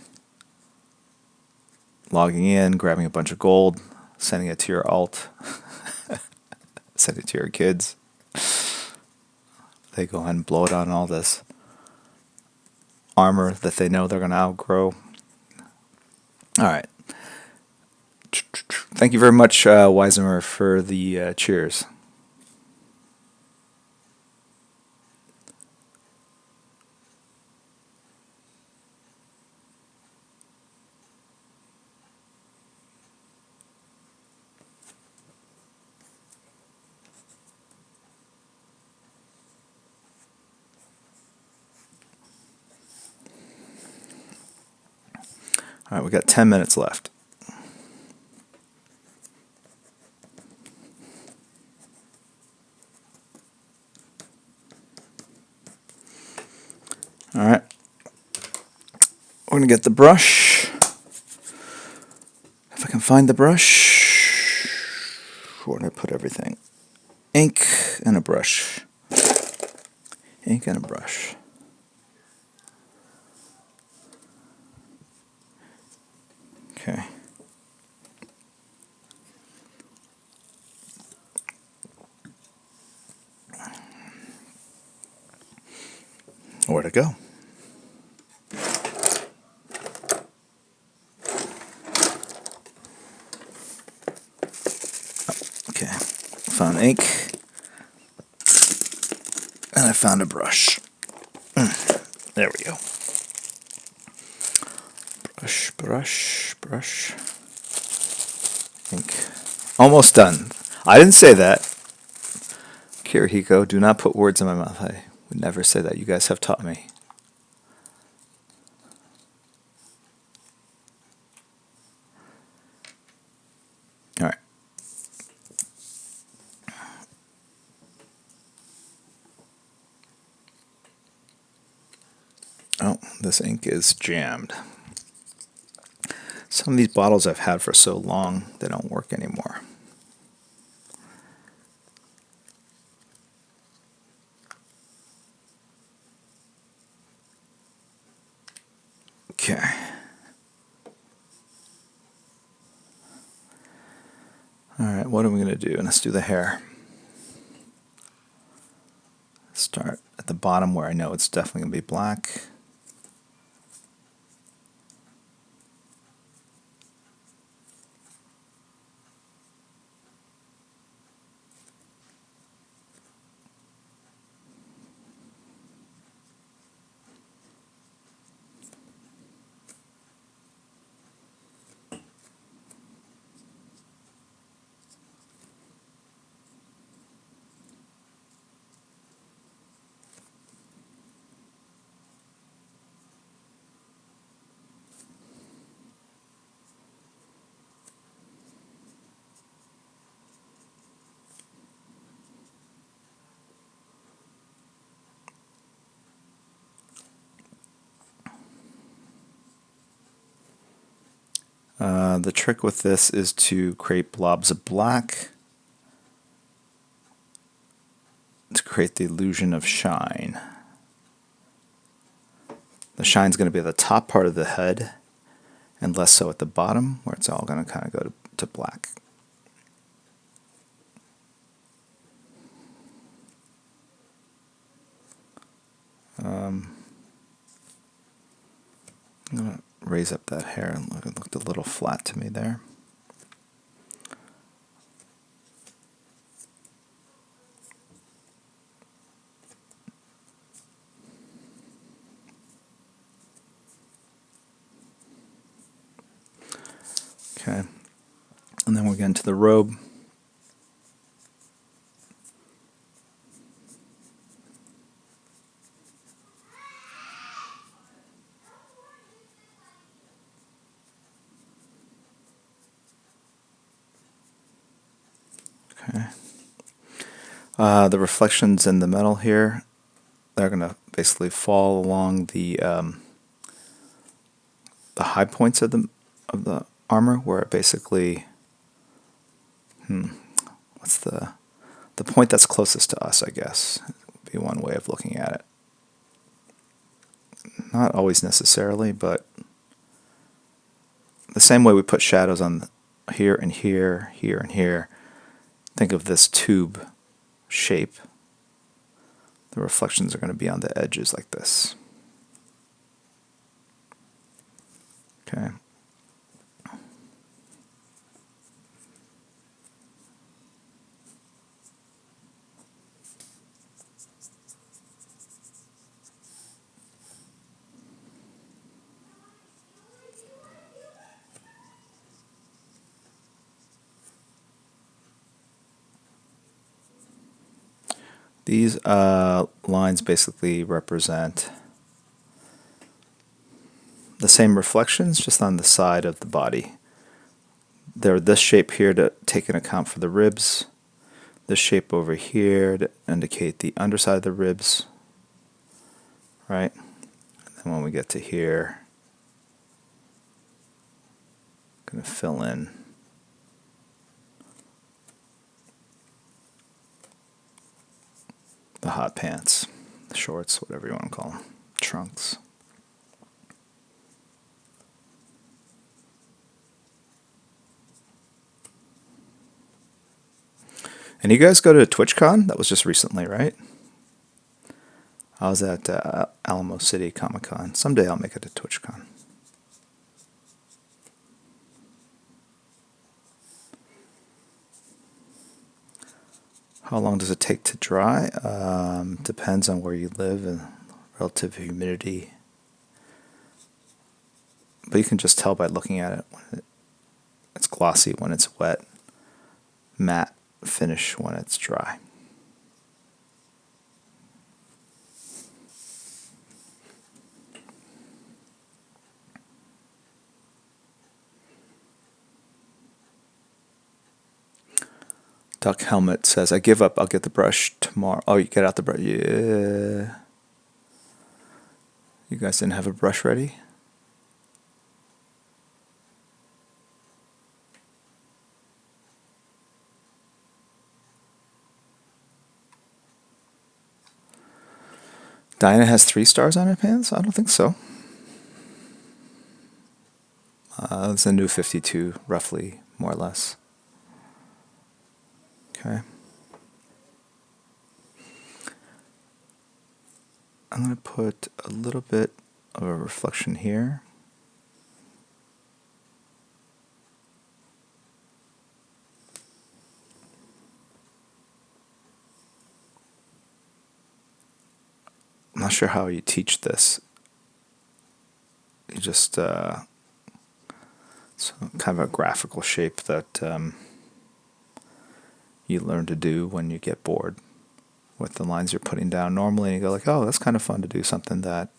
logging in, grabbing a bunch of gold, sending it to your alt, send it to your kids. They go ahead and blow it on all this armor that they know they're going to outgrow. All right. Thank you very much, Weisemer, for the cheers. All right, we got 10 minutes left. All right. We're going to get the brush. If I can find the brush. Where did I put everything? Ink and a brush. Ink and a brush. Okay. Where'd it go? Okay. Found ink. And I found a brush. There we go. Brush, brush, brush. Ink. Almost done. I didn't say that. Kirihiko, do not put words in my mouth. I would never say that. You guys have taught me. All right. Oh, this ink is jammed. Some of these bottles I've had for so long, they don't work anymore. Okay. All right, what are we going to do? Let's do the hair. Start at the bottom where I know it's definitely going to be black. The trick with this is to create blobs of black to create the illusion of shine. The shine's going to be at the top part of the head and less so at the bottom where it's all going to kind of go to black. I'm going to raise up that hair and look, it looked a little flat to me there. Okay, and then we'll get into the robe. Okay. The reflections in the metal here, they're going to basically fall along the high points of the armor, where it basically, what's the point that's closest to us, I guess, would be one way of looking at it. Not always necessarily, but the same way we put shadows on here and here, here and here. Think of this tube shape. The reflections are going to be on the edges like this. Okay. These lines basically represent the same reflections, just on the side of the body. They're this shape here to take into account for the ribs, this shape over here to indicate the underside of the ribs, right? And then when we get to here, I'm going to fill in the hot pants, the shorts, whatever you want to call them, trunks. And you guys go to TwitchCon? That was just recently, right? I was at Alamo City Comic Con. Someday I'll make it to TwitchCon. How long does it take to dry? Depends on where you live and relative humidity. But you can just tell by looking at it. It's glossy when it's wet, matte finish when it's dry. Duck Helmet says, I give up, I'll get the brush tomorrow. Oh, you get out the brush. Yeah. You guys didn't have a brush ready? Diana has 3 stars on her pants? I don't think so. It's a new 52, roughly, more or less. Okay. I'm going to put a little bit of a reflection here. I'm not sure how you teach this. You just, it's kind of a graphical shape that you learn to do when you get bored with the lines you're putting down normally, and you go like, oh, that's kind of fun to do something that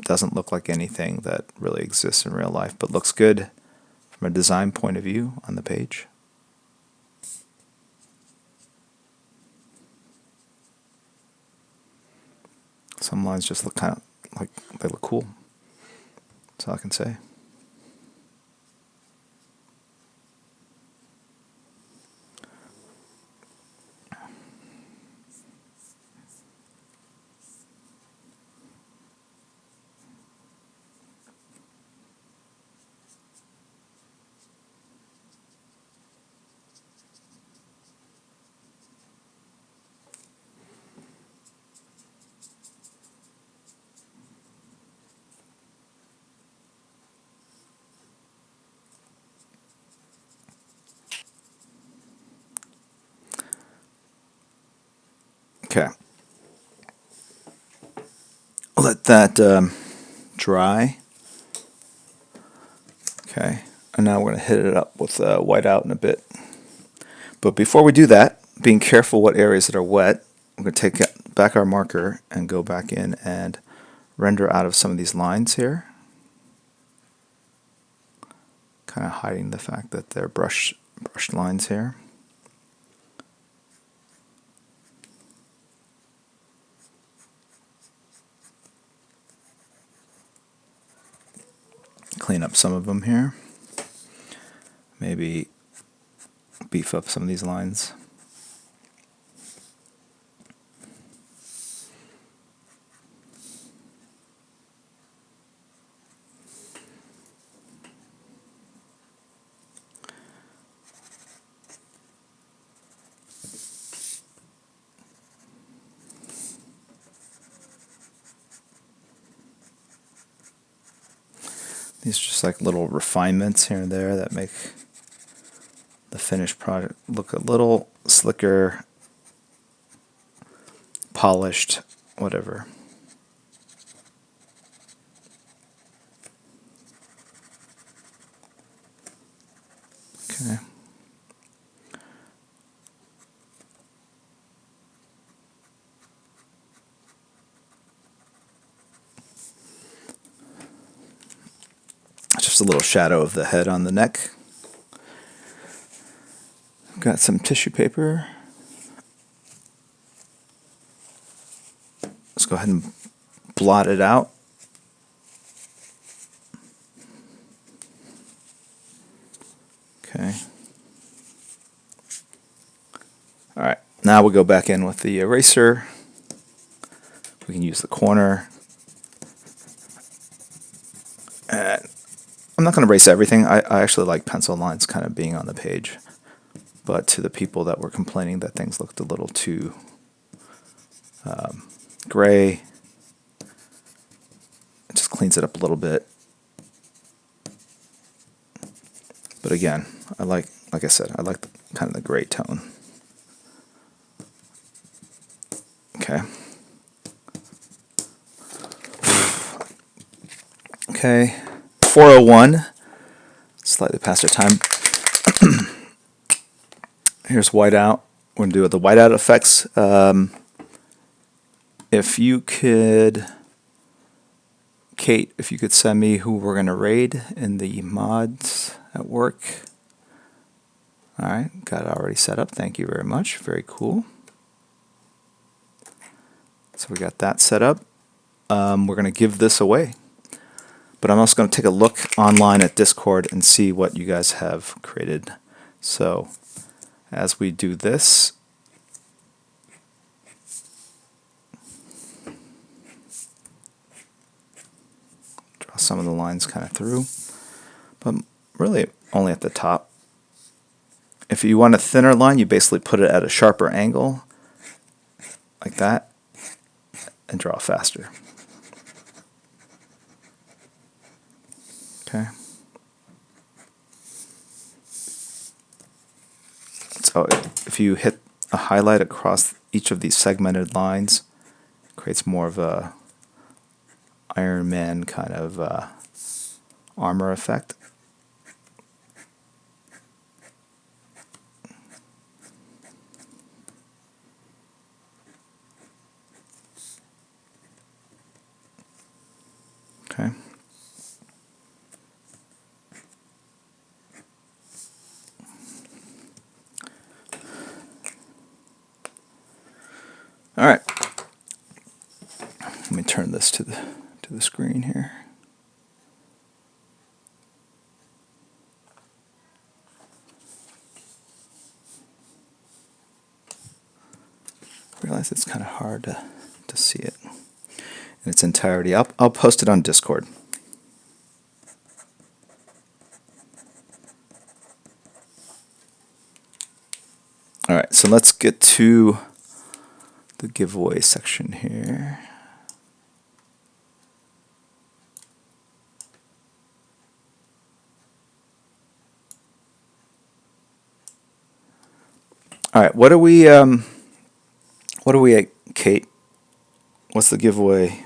doesn't look like anything that really exists in real life, but looks good from a design point of view on the page. Some lines just look kind of like they look cool. That's all I can say. Okay. Let that dry. Okay. And now we're going to hit it up with white out in a bit. But before we do that, being careful what areas that are wet, we're going to take back our marker and go back in and render out of some of these lines here. Kind of hiding the fact that they're brushed lines here. Clean up some of them here. Maybe beef up some of these lines. These are just like little refinements here and there that make the finished product look a little slicker, polished, whatever. Okay. Just a little shadow of the head on the neck. Got some tissue paper. Let's go ahead and blot it out. Okay. All right. Now we'll go back in with the eraser. We can use the corner. And I'm not going to erase everything. I actually like pencil lines kind of being on the page. But to the people that were complaining that things looked a little too gray, it just cleans it up a little bit. But again, like I said, I like kind of the gray tone. Okay. Okay. 401. Slightly past our time. Here's whiteout. We're going to do the whiteout effects. If you could, Kate, if you could send me who we're going to raid in the mods at work. All right, got it already set up. Thank you very much. Very cool. So we got that set up. We're going to give this away. But I'm also going to take a look online at Discord and see what you guys have created. So as we do this, draw some of the lines kind of through, but really only at the top. If you want a thinner line, you basically put it at a sharper angle, like that, and draw faster. Okay. So if you hit a highlight across each of these segmented lines, it creates more of a Iron Man kind of armor effect. Okay. All right. Let me turn this to the screen here. I realize it's kind of hard to see it in its entirety. I'll post it on Discord. All right, so let's get to the giveaway section here. All right, what are we at, Kate? What's the giveaway?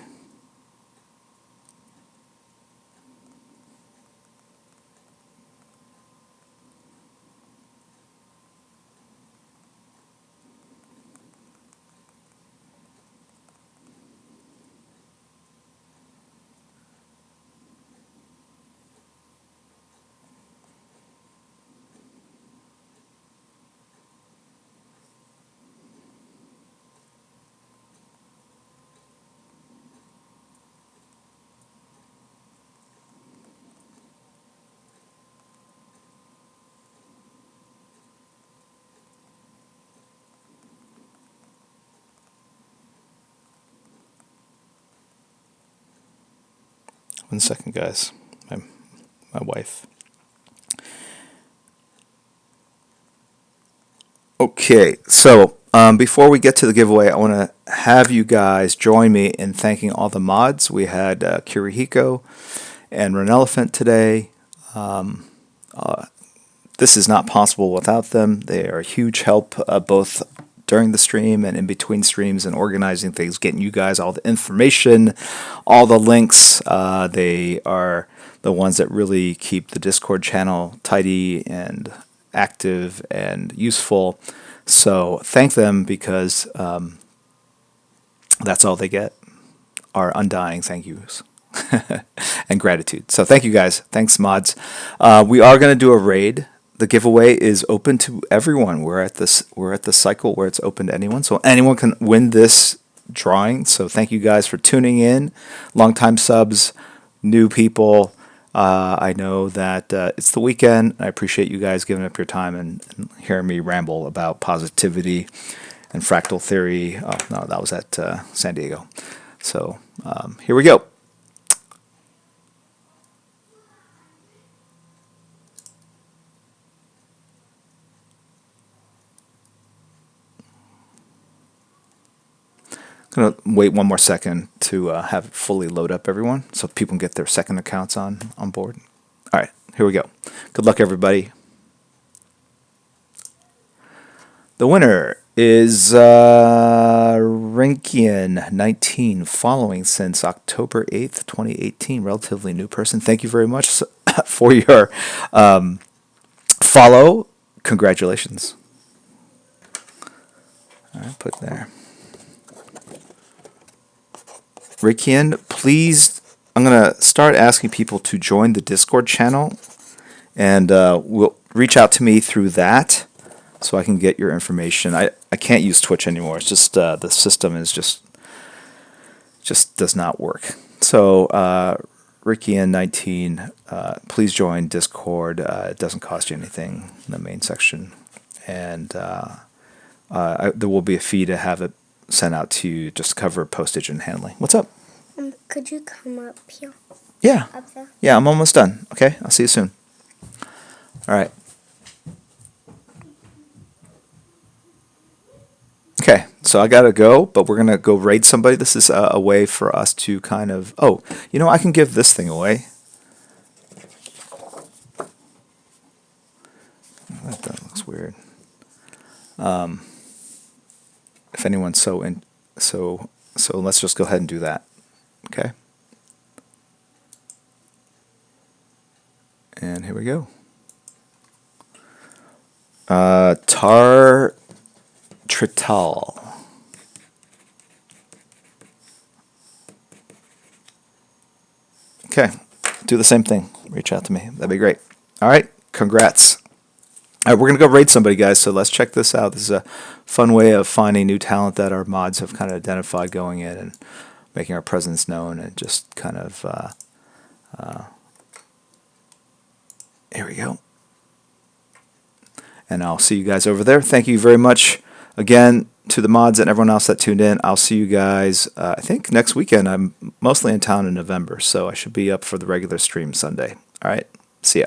One second, guys. My wife. Okay, so before we get to the giveaway, I want to have you guys join me in thanking all the mods. We had Kirihiko and Run Elephant today. This is not possible without them. They are a huge help, both during the stream and in between streams, and organizing things, getting you guys all the information, all the links. They are the ones that really keep the Discord channel tidy and active and useful. So thank them, because that's all they get, are undying thank yous and gratitude. So thank you guys. Thanks, mods. We are going to do a raid. The giveaway is open to everyone. We're at the cycle where it's open to anyone, so anyone can win this drawing. So thank you guys for tuning in. Longtime subs, new people. I know that it's the weekend. I appreciate you guys giving up your time and hearing me ramble about positivity and fractal theory. Oh no, that was at San Diego. So here we go. Going to wait one more second to have it fully load up, everyone, so people can get their second accounts on board. All right, here we go. Good luck, everybody. The winner is Rinkian 19, following since October 8th, 2018. Relatively new person. Thank you very much for your follow. Congratulations. All right, put there. Rikian, please, I'm going to start asking people to join the Discord channel, and we'll reach out to me through that so I can get your information. I can't use Twitch anymore. It's just the system is just does not work. So Rikian19, please join Discord. It doesn't cost you anything in the main section, and there will be a fee to have it sent out to you, just cover postage and handling. What's up? Could you come up here? Yeah. Up there? Yeah, I'm almost done. Okay, I'll see you soon. All right. Okay, so I gotta go, but we're gonna go raid somebody. This is a way for us to kind of. Oh, you know, I can give this thing away. That looks weird. If anyone's so let's just go ahead and do that. Okay. And here we go. Tar Trital. Okay. Do the same thing. Reach out to me. That'd be great. All right. Congrats. All right, we're going to go raid somebody, guys, so let's check this out. This is a fun way of finding new talent that our mods have kind of identified going in and making our presence known, and just kind of, here we go. And I'll see you guys over there. Thank you very much again to the mods and everyone else that tuned in. I'll see you guys, I think, next weekend. I'm mostly in town in November, so I should be up for the regular stream Sunday. All right, see ya.